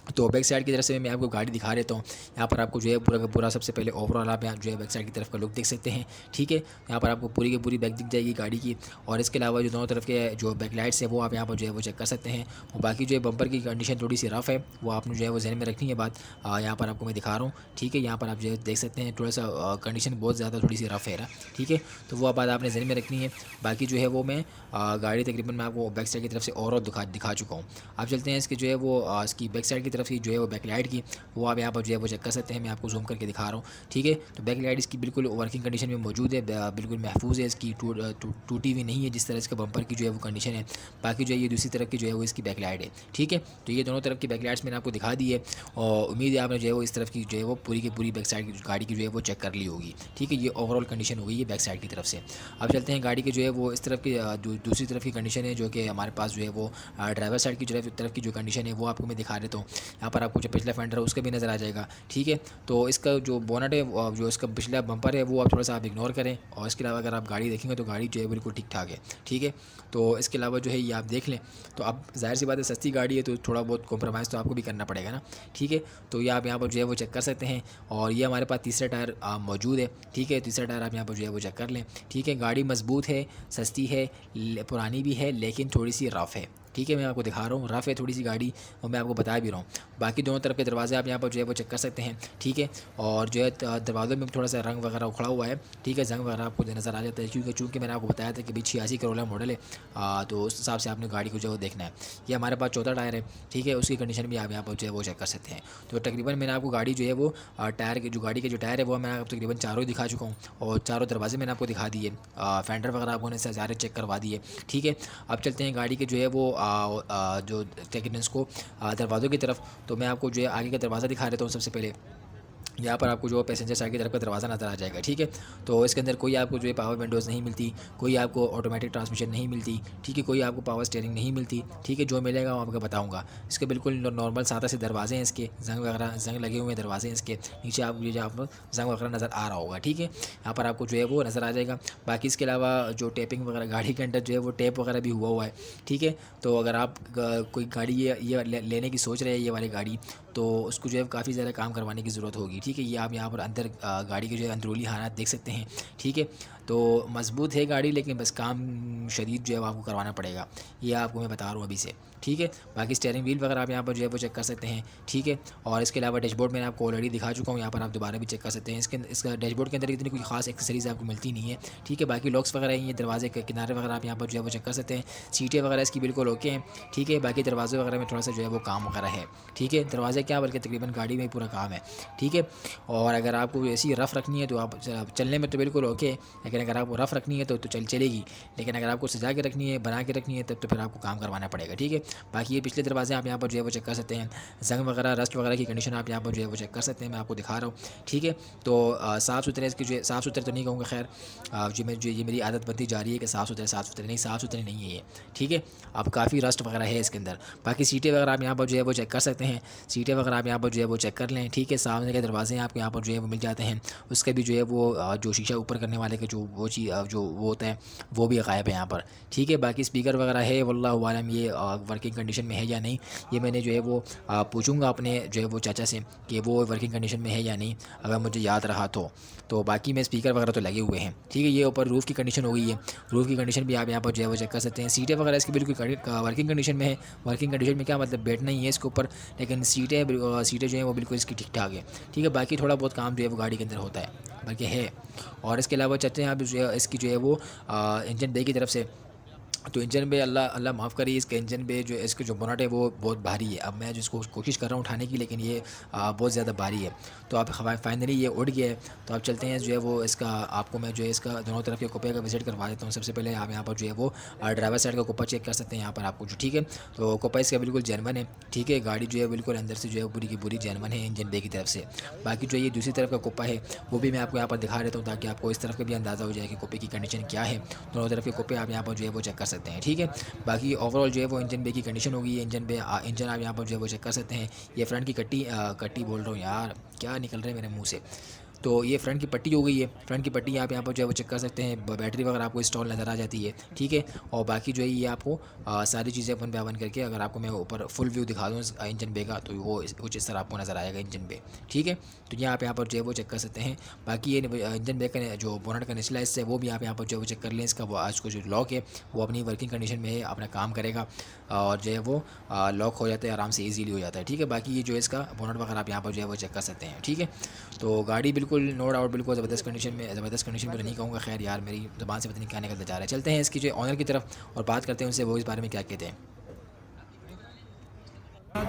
तो बैक साइड की तरफ से मैं आपको गाड़ी दिखा देता हूँ। यहाँ पर आपको जो है पूरा का पूरा सबसे पहले ओवरऑल आप यहाँ जो है बैक साइड की तरफ का लुक देख सकते हैं, ठीक है। यहाँ पर आपको पूरी की पूरी बैक दिख जाएगी गाड़ी की, और इसके अलावा जो दोनों तरफ के जो बैक लाइट्स है वो आप यहाँ पर जो है वो चेक कर सकते हैं। और बाकी जो है बम्पर की कंडीशन थोड़ी सी रफ़ है, वो आपने जो है वो जहन में रखनी है बात। यहाँ पर आपको मैं दिखा रहा हूँ, ठीक है। यहाँ पर आप जो है देख सकते हैं थोड़ा सा कंडीशन बहुत ज़्यादा थोड़ी सी रफ़ है ना, ठीक है। तो वो बात आपने जहन में रखनी है। बाकी जो है वो मैं गाड़ी तकरीबन मैं आपको बैक साइड की तरफ से और दिखा चुका हूँ। आप चलते हैं इसकी जो है वो इसकी बैक साइड की तरफ की जो है वो बैक लाइट की, वो आप यहाँ पर जो है वो चेक कर सकते हैं। मैं आपको जूम करके दिखा रहा हूँ, ठीक है। तो बैक लाइट इसकी बिल्कुल वर्किंग कंडीशन में मौजूद है, बिल्कुल महफूज है, इसकी टूटी हुई नहीं है जिस तरह इसका बम्पर की जो है वो कंडीशन है। बाकी जो है ये दूसरी तरफ की जो है वो इसकी बैक लाइट है, ठीक है। तो ये दोनों तरफ की बैक लाइट्स मैंने आपको दिखा दी है, और उम्मीद है आपने जो है वो इस तरफ की जो है वो पूरी की पूरी बैक साइड की गाड़ी की जो है वो चेक कर ली होगी, ठीक है। ये ओवरऑल कंडीशन हो गई है बैक साइड की तरफ से। अब चलते हैं गाड़ी की जो है वो इस तरफ की दूसरी तरफ की कंडीशन है, जो कि हमारे पास जो है वो ड्राइवर साइड की तरफ की जो कंडीशन है वो आपको मैं दिखा देता हूँ। यहाँ पर आपको जो पिछला फेंडर है उसका भी नज़र आ जाएगा, ठीक है। तो इसका जो बोनट है जो इसका पिछला बम्पर है वो आप थोड़ा सा आप इग्नोर करें, और इसके अलावा अगर आप गाड़ी देखेंगे तो गाड़ी जो है बिल्कुल ठीक ठाक है, ठीक है। तो इसके अलावा जो है ये आप देख लें, तो अब जाहिर सी बात है सस्ती गाड़ी है तो थोड़ा बहुत कॉम्प्रोमाइज़ तो आपको भी करना पड़ेगा ना, ठीक है। तो ये आप यहाँ पर जो है वो चेक कर सकते हैं। और ये हमारे पास तीसरा टायर मौजूद है, ठीक है। तीसरा टायर आप यहाँ पर जो है वो चेक कर लें, ठीक है। गाड़ी मजबूत है, सस्ती है, पुरानी भी है, लेकिन थोड़ी सी रफ़ है, ठीक है। मैं आपको दिखा रहा हूँ, रफ़ है थोड़ी सी गाड़ी, और मैं आपको बता भी रहा हूँ। बाकी दोनों तरफ के दरवाजे आप यहाँ पर जो है वो चेक कर सकते हैं, ठीक है। और जो है दरवाज़ों में थोड़ा सा रंग वगैरह उखड़ा हुआ है, ठीक है, जंग वगैरह आपको नज़र आ जाता है, क्योंकि चूँकि मैंने आपको बताया था कि भाई 86 करोला मॉडल है, तो उस हिसाब से आपने गाड़ी को जो है देखना है। ये हमारे पास चौथा टायर है, ठीक है, उसकी कंडीशन भी आप यहाँ पर जो है वो चेक कर सकते हैं। तो तकरीबन मैंने आपको गाड़ी जो है वो टायर के जो गाड़ी के जो टायर है वो मैं आपको तकरीबन चारों ही दिखा चुका हूँ, और चारों दरवाजे मैंने आपको दिखा दिए, फेंडर वगैरह आपको सारे चेक करवा दिए, ठीक है। अब चलते हैं गाड़ी के जो है वो जो टेक्नीशियंस को दरवाज़ों की तरफ। तो मैं आपको जो है आगे का दरवाज़ा दिखा देता हूँ। सबसे पहले यहाँ पर आपको जो पैसेंजर साइड की तरफ का दरवाज़ा नज़र आ जाएगा, ठीक है। तो इसके अंदर कोई आपको जो है पावर विंडोज़ नहीं मिलती, कोई आपको ऑटोमेटिक ट्रांसमिशन नहीं मिलती, ठीक है, कोई आपको पावर स्टीयरिंग नहीं मिलती, ठीक है। जो मिलेगा वो आपको बताऊँगा। इसके बिल्कुल नॉर्मल सादा से दरवाजे हैं, इसके जंग लगे हुए हैं दरवाजे हैं इसके नीचे, आप ये आपको जंग वगैरह नज़र आ रहा होगा, ठीक है। यहाँ पर आपको जो है वो नज़र आ जाएगा। बाकी इसके अलावा जो टेपिंग वगैरह गाड़ी के अंदर जो है वो टेप वगैरह भी हुआ है, ठीक है। तो अगर आप कोई गाड़ी ये लेने की सोच रहे हैं ये वाली गाड़ी, तो उसको जो है काफ़ी ज़्यादा काम करवाने की ज़रूरत होगी, ठीक है। ये आप यहाँ पर अंदर गाड़ी के जो है अंदरूनी हालात देख सकते हैं, ठीक है। तो मजबूत है गाड़ी, लेकिन बस काम शदीद जो है आपको करवाना पड़ेगा, ये आपको मैं बता रहा हूँ अभी से, ठीक है। बाकी स्टीयरिंग व्हील वगैरह आप यहाँ पर जो है वो चेक कर सकते हैं, ठीक है। और इसके अलावा डैशबोर्ड मैंने आपको ऑलरेडी दिखा चुका हूँ, यहाँ पर आप दोबारा भी चेक कर सकते हैं। इसका डैशबोर्ड के अंदर इतनी कोई खास एक्सेसरीज आपको मिलती नहीं है, ठीक है। बाकी लॉक्स वगैरह हैं, ये दरवाजे के किनारे वगैरह आप यहाँ पर जो है वो चेक कर सकते हैं। सीटें वगैरह इसकी बिल्कुल ओके हैं, ठीक है। बाकी दरवाजे वगैरह में थोड़ा सा जो है वो काम वगैरह है, ठीक है। दरवाजे क्या बल्कि तकरीबन गाड़ी में ही पूरा काम है, ठीक है। और अगर आपको ऐसी रफ़ रखनी है तो आप चलने में तो बिल्कुल ओके, लेकिन अगर आपको रफ़ रखनी है तो चलेगी, लेकिन अगर आपको सजा के रखनी है, बना के रखनी है, तब तो फिर आपको काम करवाना पड़ेगा, ठीक है। बाकी ये पिछले दरवाजे आप यहाँ पर जो है वो चेक कर सकते हैं। जंग वगैरह रस्ट वगैरह की कंडीशन आप यहाँ पर जो है वो चेक कर सकते हैं, मैं आपको दिखा रहा हूँ, ठीक है। तो साफ़ सुथरे इसकी जो साफ़ सुथरे तो नहीं कहूँगा, खैर जो ये मेरी आदत बनती जा रही है कि साफ़ सुथरे नहीं, साफ़ सुथरे नहीं है ये, ठीक है। अब काफ़ी रस्ट वगैरह है इसके अंदर। बाकी सीटें वगैरह आप यहाँ पर जो है वो चेक कर सकते हैं, सीटें वगैरह आप यहाँ पर जो है वो चेक कर लें, ठीक है। सामने के दरवाजे आपको यहाँ पर जो है वो मिल जाते हैं, उसका भी जो है वो जो शीशा ऊपर करने वाले के जो वो चीज़ जो वो होता है वो भी गायब है यहाँ पर, ठीक है। बाकी स्पीकर वगैरह है, वल्लाहु आलम ये वर्किंग कंडीशन में है या नहीं, ये मैंने जो है वो पूछूंगा अपने जो है वो चाचा से कि वो वर्किंग कंडीशन में है या नहीं, अगर मुझे याद रहा तो बाकी में स्पीकर वगैरह तो लगे हुए हैं, ठीक है। ये ऊपर रूफ़ की कंडीशन हो गई है, रूफ़ की कंडीशन भी आप यहाँ पर जो है वो चेक कर सकते हैं। सीटें वगैरह इसकी बिल्कुल वर्किंग कंडीशन में है। वर्किंग कंडीशन में क्या मतलब बैठना ही है इसके ऊपर, लेकिन सीटें जो हैं वो बिल्कुल इसकी ठीक ठाक है, ठीक है। बाकी थोड़ा बहुत काम जो है वो गाड़ी के अंदर होता है, बल्कि है। और इसके अलावा चलते हैं आप इसकी जो है वो इंजन बे की तरफ से। तो इंजन पे अल्लाह माफ़ करिए, इसके इंजन पे जो इसके जो बोनट है वो बहुत भारी है। अब मैं जिसको कोशिश कर रहा हूँ उठाने की, लेकिन ये बहुत ज़्यादा भारी है। तो आप फाइनली ये उड़ गया है। तो आप चलते हैं जो है वो इसका आपको मैं जो है इसका दोनों तरफ के कुप्पे का विजिट करवा देता हूँ। सबसे पहले आप यहाँ पर जो है वो ड्राइवर साइड का कुप्पा चेक कर सकते हैं यहाँ पर आपको जो, ठीक है। तो कुप्पा इसका बिल्कुल जेनवन है, ठीक है। गाड़ी जो है बिल्कुल अंदर से जो है पूरी की पूरी जेनवन है इंजन बे की तरफ से। बाकी जो ये दूसरी तरफ का कुप्पा है वो भी मैं आपको यहाँ पर दिखा देता हूँ, ताकि आपको इस तरफ का भी अंदाज़ा हो जाए कि कुप्पे की कंडीशन क्या है। दोनों तरफ के कुप्पे आप यहाँ पर जो है वो चेक कर सकते हैं, ठीक है। बाकी ओवरऑल जो है वो इंजन बे की कंडीशन होगी, इंजन आप यहाँ पर जो है वो चेक कर सकते हैं। ये फ्रंट की कट्टी बोल रहा हूँ यार, क्या निकल रहा है मेरे मुँह से। तो ये फ्रंट की पट्टी हो गई है, फ्रंट की पट्टी आप यहाँ पर जो है वो चेक कर सकते हैं। बैटरी वगैरह आपको इंस्टॉल नज़र आ जाती है, ठीक है। और बाकी जो है ये आपको सारी चीज़ें वन बाय वन करके, अगर आपको मैं ऊपर फुल व्यू दिखा दूँ इंजन बे का, तो वो कुछ इस तरह आपको नज़र आएगा इंजन बे, ठीक है। तो ये आप यहाँ पर जो है वो चेक कर सकते हैं। बाकी ये इंजन बे का जो बोनट का निचला हिस्सा है वो भी आप यहाँ पर जो है वो चेक कर लें। इसका वो आज को जो लॉक है वो अपनी वर्किंग कंडीशन में है, अपना काम करेगा और जो है वो लॉक हो जाता है, आराम से ईजीली हो जाता है, ठीक है। बाकी ये जो है इसका बोनट वगैरह आप यहाँ पर जो है वो चेक कर सकते हैं, ठीक है। तो गाड़ी बिल्कुल नो डाउट बिल्कुल ज़बरदस्त कंडीशन में नहीं कहूँगा, खैर यार मेरी ज़बान से पता नहीं क्या निकलता जा रहा है। चलते हैं इसकी जो ऑनर की तरफ और बात करते हैं उनसे, वो इस बारे में क्या कहते हैं।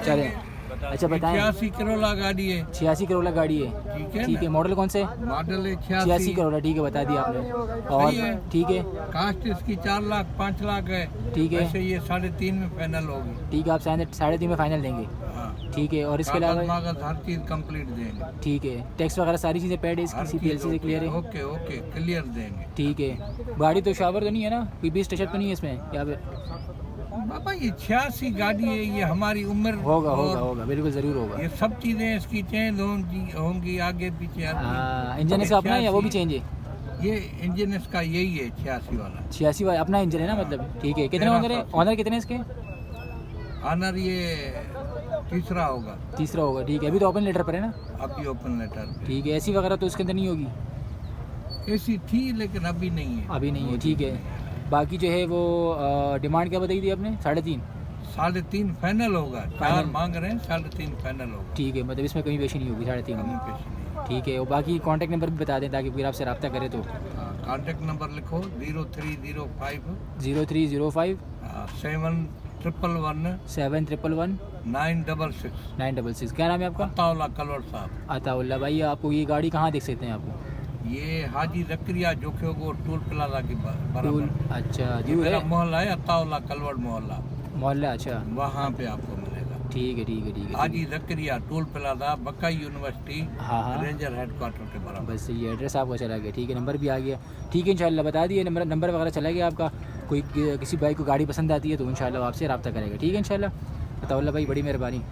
चले अच्छा बताएं। 86 करोड़ गाड़ी है। 86 करोड़ गाड़ी है, ठीक है ठीक है। मॉडल कौन से? मॉडल है 86 करोड़, ठीक है, बता दिया आपने। और सही है। ठीक है, कास्ट इसकी 4 लाख 5 लाख है, ठीक है, वैसे ये 3.5 में फाइनल होगी। ठीक है। आप 3.5 में फाइनल देंगे, हाँ, ठीक है। और इसके अलावा कागज हर चीज कंप्लीट देंगे। ठीक है, टैक्स वगैरह सारी चीज़ें पेड है इसकी, हर CPLC से चीज क्लियर है, ओके ओके क्लियर देंगे। ठीक है। गाड़ी तो शावर तो नहीं है ना, PB स्टेशन तो नहीं है इसमें यहाँ पे? बाबा ये 86 गाड़ी है, ये हमारी उम्र होगा और होगा होगा, बिल्कुल ज़रूर होगा। ये सब चीजें इसकी चेंज होंगी आगे पीछे हर चीज। इंजन इसका अपना है या वो भी चेंज है? ये इंजन इसका यही है 86 वाला। 86 वाला अपना इंजन है ना, मतलब ठीक है। कितने ऑनर है? ऑनर कितने हैं इसके? ऑनर ये तीसरा होगा। तीसरा होगा, ठीक है। अभी तो ओपन लेटर पर है ना, अभी ओपन लेटर ठीक है। AC वगैरह तो इसके अंदर नहीं होगी? ऐसी थी लेकिन अभी नहीं है। अभी नहीं है, ठीक है। बाकी जो है वो डिमांड क्या बताई थी आपने? 3.5? 3.5 फाइनल होगा। 4 फाइनल। मांग रहे हैं, 3.5 फाइनल होगा। ठीक है, मतलब इसमें कमी पेशी नहीं होगी 3.5 कमी में, पेशी नहीं। ठीक है। और बाकी कांटेक्ट नंबर भी बता दें ताकि फिर आपसे रब्ता करे तो। कॉन्टेक्ट नंबर लिखो 0305 0305 7111 7111 966। 966। क्या नाम है आपका? अताउल्ला कलवर साहब। अताउल्ला भाई। आपको ये गाड़ी कहाँ देख सकते हैं आपको? ये हाजी जकरिया जोखियोगो टूल प्लाजा के टूल, बराबर। अच्छा ये दूर मेरा है मोहल्ला है अताउल्ला कलवर मोहल्ला, मोहल्ला, अच्छा वहाँ पे आपको मिलेगा। ठीक है, ठीक है, ठीक है। हाजी जकरिया टूल प्लाजा बकाई यूनिवर्सिटी हाँ हाँ, रेंजर हेडक्वार्टर के बराबर। बस ये एड्रेस आपका चला गया, ठीक है। नंबर भी आ गया, ठीक है। इंशाल्लाह बता दिए, नंबर वगैरह चला गया आपका। कोई किसी भाई को गाड़ी पसंद आती है तो इंशाल्लाह वो आपसे रब्ता करेगा, ठीक है इंशाल्लाह। अताउल्ला भाई बड़ी मेहरबानी।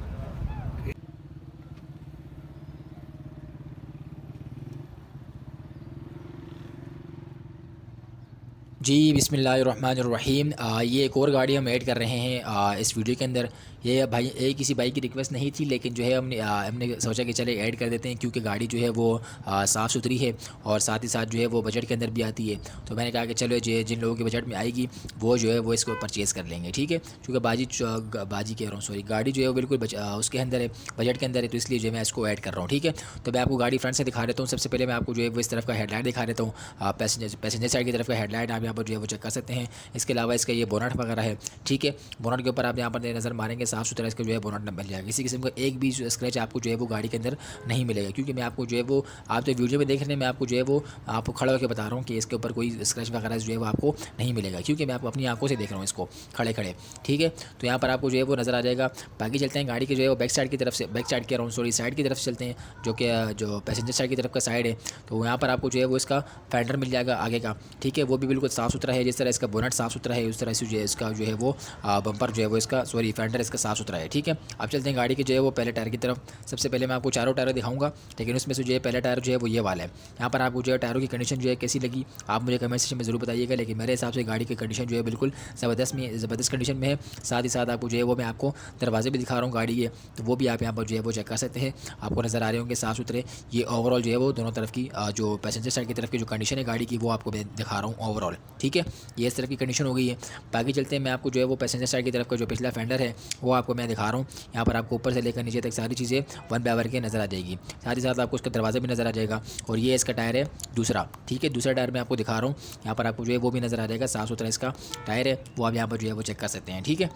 जी बिस्मिल्लाहिर्रहमानिर्रहीम। ये एक और गाड़ी हम ऐड कर रहे हैं इस वीडियो के अंदर। ये भाई किसी भाई की रिक्वेस्ट नहीं थी, लेकिन जो है हमने सोचा कि चले ऐड कर देते हैं, क्योंकि गाड़ी जो है वो साफ़ सुथरी है और साथ ही साथ जो है वो बजट के अंदर भी आती है। तो मैंने कहा कि चलो जिन लोगों के बजट में आएगी वो जो है वो इसको परचेज़ कर लेंगे, ठीक है। क्योंकि बाजी कह रहा हूँ, सॉरी, गाड़ी जो है वो बिल्कुल उसके अंदर है, बजट के अंदर है, तो इसलिए जो है मैं इसको ऐड कर रहा हूँ, ठीक है। तो मैं आपको गाड़ी फ्रंट से दिखा देता हूँ। सबसे पहले मैं आपको जो है वो इस तरफ का हेडलाइट दिखा देता हूँ। पैसेंजर साइड की तरफ का हेडलाइट आप यहाँ पर जो है वो चेक कर सकते हैं। इसके अलावा इसका ये बोनट वगैरह है, ठीक है। बोनट के ऊपर आप यहाँ पर नज़र मारेंगे, साफ़ सुथरा इसका जो है बोनट मिल जाएगा। किसी किस्म का एक भी स्क्रैच आपको जो है वो गाड़ी के अंदर नहीं मिलेगा, क्योंकि मैं आपको जो है वो आप तो वीडियो में देख रहे हैं, मैं आपको जो है वो आपको खड़ा होकर बता रहा हूँ कि इसके ऊपर कोई स्क्रैच वगैरह जो है वो आपको नहीं मिलेगा, क्योंकि मैं आपको अपनी आंखों से देख रहा हूँ इसको खड़े, ठीक है। तो यहाँ पर आपको जो है वो नज़र आ जाएगा। बाकी चलते हैं गाड़ी के जो है वो बैक साइड की तरफ से, बैक साइड कह रहा हूँ, सॉरी, साइड की तरफ से चलते हैं, जो पैसेंजर साइड की तरफ का साइड है। तो यहाँ पर आपको जो है वो इसका फेंडर मिल जाएगा आगे का, ठीक है। वो भी बिल्कुल साफ़ सुथरा है, जिस तरह इसका बोनट साफ़ सुथरा है उस तरह से जो है इसका जो है वो बम्पर जो है वो इसका, सॉरी, फेंडर इसका साफ़ सुथरा है, ठीक है। अब चलते हैं गाड़ी के जो है वो पहले टायर की तरफ। सबसे पहले मैं आपको चारों टायर दिखाऊंगा, लेकिन उसमें से जो है पहला टायर जो है वो ये वाला है। यहाँ पर आपको जो है टायरों की कंडीशन जो है कैसी लगी आप मुझे कमेंट सेक्शन में ज़रूर बताइएगा, लेकिन मेरे हिसाब से गाड़ी की कंडीशन जो है बिल्कुल ज़बरदस्त कंडीशन में है। साथ ही साथ आपको जो है वो मैं आपको दरवाजे भी दिखा रहा हूँ गाड़ी के, तो वो भी आप यहाँ पर जो है वो चेक कर सकते हैं, आपको नज़र आ रहे होंगे साफ़ सुथरे। ये ओवरऑल जो है वो दोनों तरफ की जो पैसेंजर साइड की तरफ की जो कंडीशन है गाड़ी की वो आपको मैं दिखा रहा हूँ ओवरऑल, ठीक है। ये इस तरफ की कंडीशन हो गई है। बाकी चलते हैं, मैं आपको जो है वो पैसेंजर साइड की तरफ का जो पिछला फेंडर है वो आपको मैं दिखा रहा हूँ। यहाँ पर आपको ऊपर से लेकर नीचे तक सारी चीज़ें वन बाय वन के नज़र आ जाएगी। साथ ही साथ आपको उसका दरवाज़ा भी नज़र आ जाएगा। और ये इसका टायर है दूसरा, ठीक है। दूसरा टायर मैं आपको दिखा रहा हूँ, यहाँ पर आपको जो है वो भी नज़र आ जाएगा, साफ़ सुथरा इसका टायर है, वो आप यहाँ पर जो है वो चेक कर सकते हैं, ठीक है।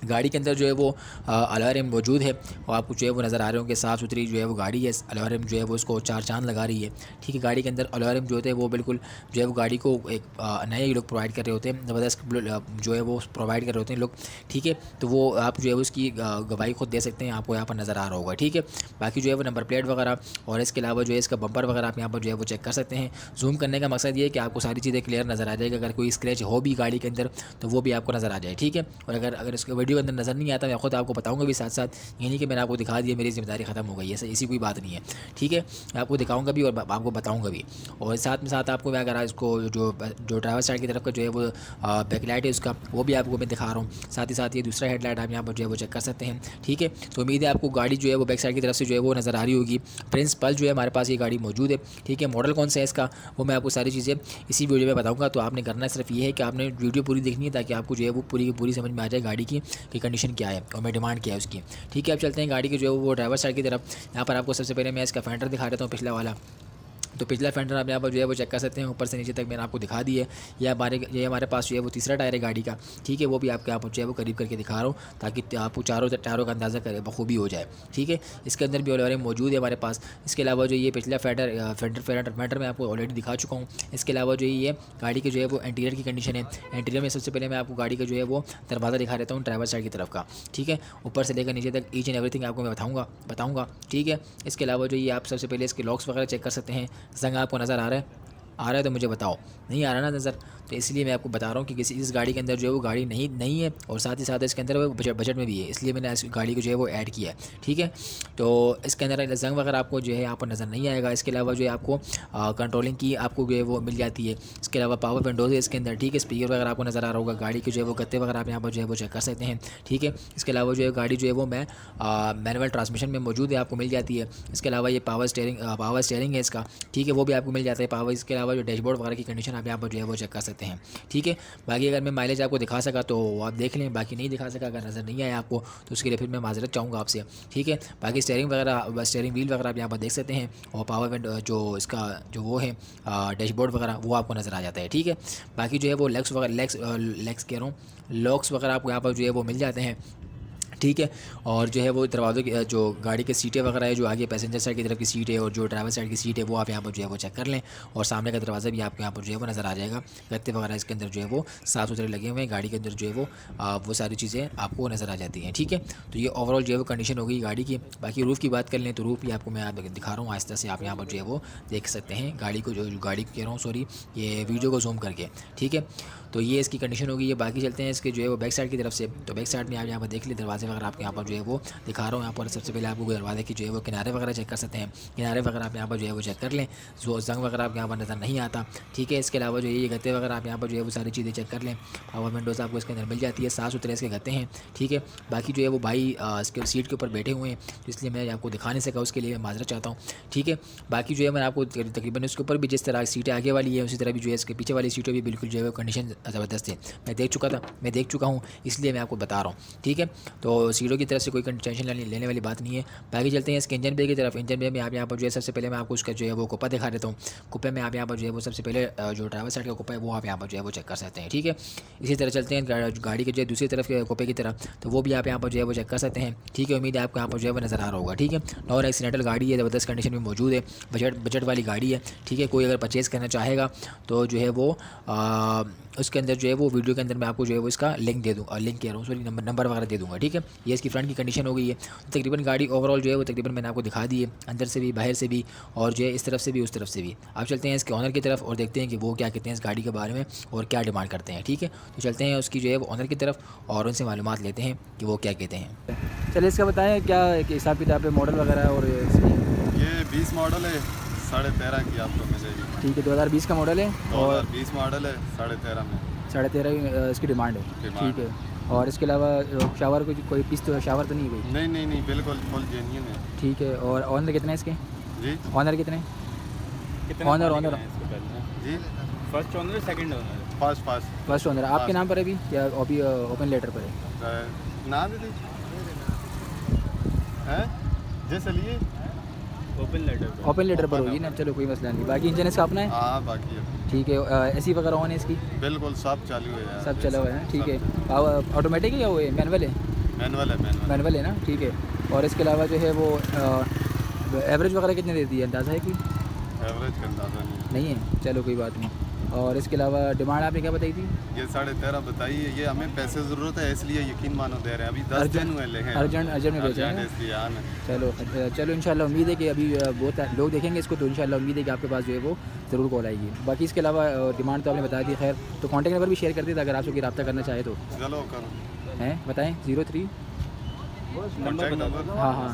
गाड़ी के अंदर जो है वो अलार्म मौजूद है और आपको जो है वो नज़र आ रहे होंगे साफ़ सुथरी जो है वो गाड़ी है। अलार्म जो है वो उसको चार चांद लगा रही है। ठीक है, गाड़ी के अंदर अलार्म जो होते हैं वो बिल्कुल जो है वो गाड़ी को एक नए लोग प्रोवाइड कर रहे होते हैं, ज़बरदस्त जो है वो प्रोवाइड कर रहे होते हैं लोग। ठीक है, तो वो आप जो है उसकी गवाही खुद दे सकते हैं, आपको यहाँ पर नज़र आ रहा होगा। ठीक है, बाकी जो है वो नंबर प्लेट वगैरह और इसके अलावा जो है इसका बम्पर वगैरह आप यहाँ पर जो है वो चेक कर सकते हैं। जूम करने का मकसद ये है कि आपको सारी चीज़ें क्लियर नज़र आ जाएगी। अगर कोई स्क्रैच हो भी गाड़ी के अंदर तो वो भी आपको नज़र आ जाए। ठीक है, और अगर इसका वीडियो के अंदर नज़र नहीं आता मैं खुद आपको बताऊंगा भी साथ साथ, ये नहीं कि मैंने आपको दिखा दिया मेरी जिम्मेदारी ख़त्म हो गई है, ऐसी कोई बात नहीं है। ठीक है, मैं आपको दिखाऊंगा भी और आपको बताऊंगा भी। और साथ में साथ आपको मैं अगर इसको जो ड्राइवर साइड की तरफ का जो है वो बैकलाइट है उसका वो भी आपको मैं दिखा रहा हूँ। साथ ही साथ ये दूसरा हेडलाइट आप यहाँ पर जो है वो चेक कर सकते हैं। ठीक है, तो उम्मीद है आपको गाड़ी जो है वो बैक साइड की तरफ से जो है वो नज़र आ रही होगी। प्रिंसिपल जो है हमारे पास ये गाड़ी मौजूद है। ठीक है, मॉडल कौन सा है इसका वो मैं आपको सारी चीज़ें इसी वीडियो में बताऊँगा। तो आपने करना सिर्फ ये है कि आपने वीडियो पूरी देखनी है ताकि आपको जो है वो पूरी समझ में आ जाए गाड़ी की कंडीशन क्या है और मैं डिमांड क्या है उसकी। ठीक है, अब चलते हैं गाड़ी के जो है वो ड्राइवर साइड की तरफ। यहाँ पर आपको सबसे पहले मैं इसका फेंडर दिखा देता हूँ, पिछला वाला। तो पिछला फेंडर आप यहाँ पर जो है वो चेक कर सकते हैं, ऊपर से नीचे तक मैंने आपको दिखा दी है। ये हमारे पास जो है वो तीसरा टायर है गाड़ी का। ठीक है, वो भी आपके यहाँ पर जो है वो करीब करके दिखा रहा हूँ ताकि आपको चारों टायरों का अंदाज़ा बखूबी हो जाए। ठीक है, इसके अंदर भी अलार्म मौजूद है हमारे पास। इसके अलावा जो ये पिछला फेंडर मैं आपको ऑलरेडी दिखा चुका हूँ। इसके अलावा जो ये गाड़ी के जो है वो इंटीरियर की कंडीशन है। इंटीरियर में सबसे पहले मैं आपको गाड़ी का जो है वो दरवाज़ा दिखा देता हूँ ड्राइवर साइड की तरफ का। ठीक है, ऊपर से लेकर नीचे तक ईच एंड एवरीथिंग आपको मैं बताऊँगा। ठीक है, इसके अलावा जो ये आप सबसे पहले इसके लॉक्स वगैरह चेक कर सकते हैं। जंग आपको नज़र आ रहा है तो मुझे बताओ, नहीं आ रहा ना नज़र, तो इसलिए मैं आपको बता रहा हूँ कि इस गाड़ी के अंदर जो है वो गाड़ी नहीं है और साथ ही साथ इसके अंदर वो बजट में भी है, इसलिए मैंने इस गाड़ी को जो है वो ऐड किया है। ठीक है, तो इसके अंदर जंग वगैरह आपको जो है यहाँ पर नज़र नहीं आएगा। इसके अलावा जो है आपको कंट्रोलिंग की आपको जो है वो मिल जाती है। इसके अलावा पावर विंडोज़ है इसके अंदर। ठीक है, स्पीकर वगैरह आपको नज़र आ रहा होगा। गाड़ी के जो है वो गत्ते वगैरह आप यहाँ पर जो है वो चेक कर सकते हैं। ठीक है, इसके अलावा जो है गाड़ी जो है वो मैनुअल ट्रांसमिशन में मौजूद है, आपको मिल जाती है। इसके अलावा ये पावर स्टेयरिंग है इसका। ठीक है, वो भी आपको मिल जाता है पावर। इसके अलावा जो डैशबोर्ड वगैरह की कंडीशन आप यहाँ पर जो है वो चेक कर सकते हैं। ठीक है, बाकी अगर मैं माइलेज आपको दिखा सका तो आप देख लें, बाकी नहीं दिखा सका, अगर नज़र नहीं आया आपको तो उसके लिए फिर मैं माजरत चाहूँगा आपसे। ठीक है, बाकी स्टीयरिंग व्हील वगैरह आप यहाँ पर देख सकते हैं और पावर विंडो जो इसका जो वो है डैशबोर्ड वगैरह वो आपको नज़र आ जाता है। ठीक है, बाकी जो है वो लॉक्स वगैरह आपको यहाँ पर जो है वो मिल जाते हैं। ठीक है, और जो है वो दरवाज़ों की जो गाड़ी के सीटें वगैरह है, जो आगे पैसेंजर साइड की तरफ की सीट है और जो ड्राइवर साइड की सीट है वो आप यहाँ पर जो है वो चेक कर लें। और सामने का दरवाज़ा भी आपको यहाँ पर जो है वो नज़र आ जाएगा। गत्ते वगैरह इसके अंदर जो है वो साफ़ सुथरे लगे हुए हैं। गाड़ी के अंदर जो है वो सारी चीज़ें आपको नज़र आ जाती हैं। ठीक है, तो ये ओवरऑल जो है वो कंडीशन हो गई गाड़ी की। बाकी रूफ़ की बात कर लें तो रूफ़ भी आपको मैं दिखा रहा हूँ आहिस्ता से, आप यहाँ पर जो है वो देख सकते हैं गाड़ी को, जो गाड़ी कह रहा हूँ सॉरी, ये वीडियो को जूम करके। ठीक है, तो ये इसकी कंडीशन होगी। ये बाकी चलते हैं इसके जो है वो बैक साइड की तरफ से। तो बैक साइड में आप यहाँ पर देख लें दरवाजे वगैरह आपको यहाँ पर जो है वो दिखा रहा हूँ। यहाँ पर सबसे पहले आपको दरवाजे की जो है वो किनारे वगैरह चेक कर सकते हैं। किनारे वगैरह आप यहाँ पर जो है वो चेक कर लें, जो जंग वगैरह आप यहाँ पर नज़र नहीं आता। ठीक है, इसके अलावा जो ये गत्ते वगैरह आप यहाँ पर जो है वो सारी चीज़ें चेक कर लें। पावर विंडोज़ आपको इसके अंदर मिल जाती है, साफ़ सुथरे इसके गत्ते हैं। ठीक है, बाकी जो है वो भाई इसके सीट के ऊपर बैठे हुए हैं, इसलिए मैं आपको दिखा नहीं सका, उसके लिए मैं माजरत चाहता हूँ। ठीक है, बाकी जो है मैंने आपको तकरीबन उसके ऊपर भी जिस तरह सीटें आगे वाली है उसी तरह भी जो है इसके पीछे वाली सीटें भी बिल्कुल जो है वो कंडीशन ज़बरदस्त है। मैं देख चुका हूँ इसलिए मैं आपको बता रहा हूँ। ठीक है, तो सीटों की तरफ से कोई टेंशन लेने वाली बात नहीं है। बाकी चलते हैं इसके इंजन बे की तरफ। इंजन बे में आप यहाँ पर जो है सबसे पहले मैं आपको उसका जो है वो कुप्पा दिखा देता हूँ। कुप्पे में आप यहाँ पर जो है वो सबसे पहले जो ड्राइवर साइड का कुप्पा है वो आप यहाँ पर जो है वो चेक कर सकते हैं। ठीक है, इसी तरह चलते हैं गाड़ी के जो दूसरी तरफ के कुप्पे की तरफ, तो वो भी आप यहाँ पर जो है वो चेक कर सकते हैं। ठीक है, उम्मीद है आपको यहाँ पर जो है वो नज़र आ रहा होगा। ठीक है, नॉन एक्सीडेंटल गाड़ी है, ज़बरदस्त कंडीशन में मौजूद है, बजट वाली गाड़ी है। ठीक है, कोई अगर परचेज़ करना चाहेगा तो जो है वो उसके अंदर जो है वो वीडियो के अंदर मैं आपको जो है वो इसका लिंक दे दूँगा, लिंक कह रहा हूँ सॉरी, नंबर वगैरह दे दूँगा। ठीक है, ये इसकी फ्रंट की कंडीशन हो गई है। तकरीबन गाड़ी ओवरऑल जो है वो तकरीबन मैंने आपको दिखा दी है, अंदर से भी बाहर से भी और जो है इस तरफ से भी उस तरफ से भी। आप चलते हैं इसके ऑनर की तरफ और देखते हैं कि वो क्या कहते हैं इस गाड़ी के बारे में और क्या डिमांड करते हैं। ठीक है, तो चलते हैं उसकी जो है वो ऑनर की तरफ और उनसे मालूमात लेते हैं कि वो क्या कहते हैं। चलिए इसका बताएं क्या हिसाब किताब है, मॉडल वगैरह और ये 20 मॉडल है, 13.5 की आपको मिलेगी। ठीक है, 2020 का मॉडल है और 2020 मॉडल है, 13.5 में 13.5 इसकी डिमांड है। ठीक है, और इसके अलावा शावर कोई पीस तो शावर तो नहीं है कोई? नहीं बिल्कुल फुल जेन्युइन है। ठीक है, और ऑनर कितने हैं इसके? जी, ऑनर कितने ऑनर जी, first owner second owner first owner आपके नाम पर है अभी या अभी ओपन लेटर पर है? ना दीदी है जैसे लिए ओपन लेटर ओपन लेटर पर होगी ना, चलो कोई मसला नहीं। बाकी इंजन इसका अपना है, हाँ बाकी है ठीक है। एसी वगैरह ऑन है इसकी, बिल्कुल सब चालू है यार, सब चला हुआ है, ठीक है। ऑटोमेटिक है या वो है मैनुअल है? मैनुअल है मैनुअल मैनुअल है ना, ठीक है। और इसके अलावा जो है वो एवरेज वगैरह कितने देती है, अंदाज़ा है कि एवरेज का अंदाजा नहीं है? चलो कोई बात नहीं। और इसके अलावा डिमांड आपने क्या बताई थी? ये 13.5 बताइए, ये हमें पैसे ज़रूरत है इसलिए यकीन मानो दे रहे हैं, अभी 10 दिन हुए लेकिन अर्जेंट में बेचा है ना? इसलिए हाँ ना। चलो इंशाल्लाह उम्मीद है कि अभी बहुत लोग देखेंगे इसको, तो इंशाल्लाह उम्मीद है कि आपके पास जो है वो ज़रूर कॉल आएगी। बाकी इसके अलावा डिमांड तो आपने बता दी, खैर तो कॉन्टैक्ट नंबर भी शेयर कर देता अगर आपसे कोई रब्ता करना चाहे तो। चलो करो हैं बताएं? 03 कॉन्टैक्ट नंबर हाँ हाँ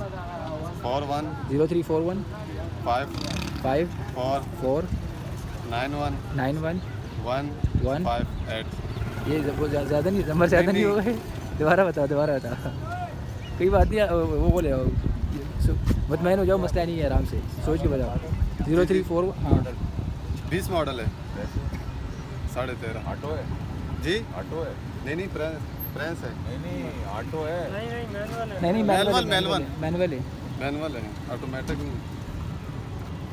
41 0341 5 5 4 4 91 91 1 1 5 8। ये ज़्यादा नहीं, नंबर ज़्यादा नहीं हो गए? दोबारा बताओ कोई बात नहीं, वो बोले मुतमैन हो जाओ, मसला नहीं है, आराम से सोच के बताओ। 034 हाँ 20 मॉडल है 13.5 ऑटो है, जी ऑटो है, नहीं प्रेस है नहीं ऑटो है, नहीं मैनुअल मैनुअल है, मैनुअल है ऑटोमेटिक नहीं।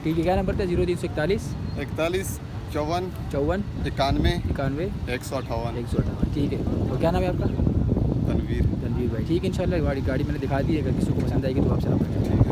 ठीक है। क्या नंबर था? 0341 41 54 54 91 91 158। 158, ठीक है। तो क्या नाम है आपका? तनवीर। तनवीर भाई, ठीक है। इंशाल्लाह गाड़ी मैंने दिखा दी है, अगर किसी को पसंद आएगी तो आपसे रब्ता करेंगे।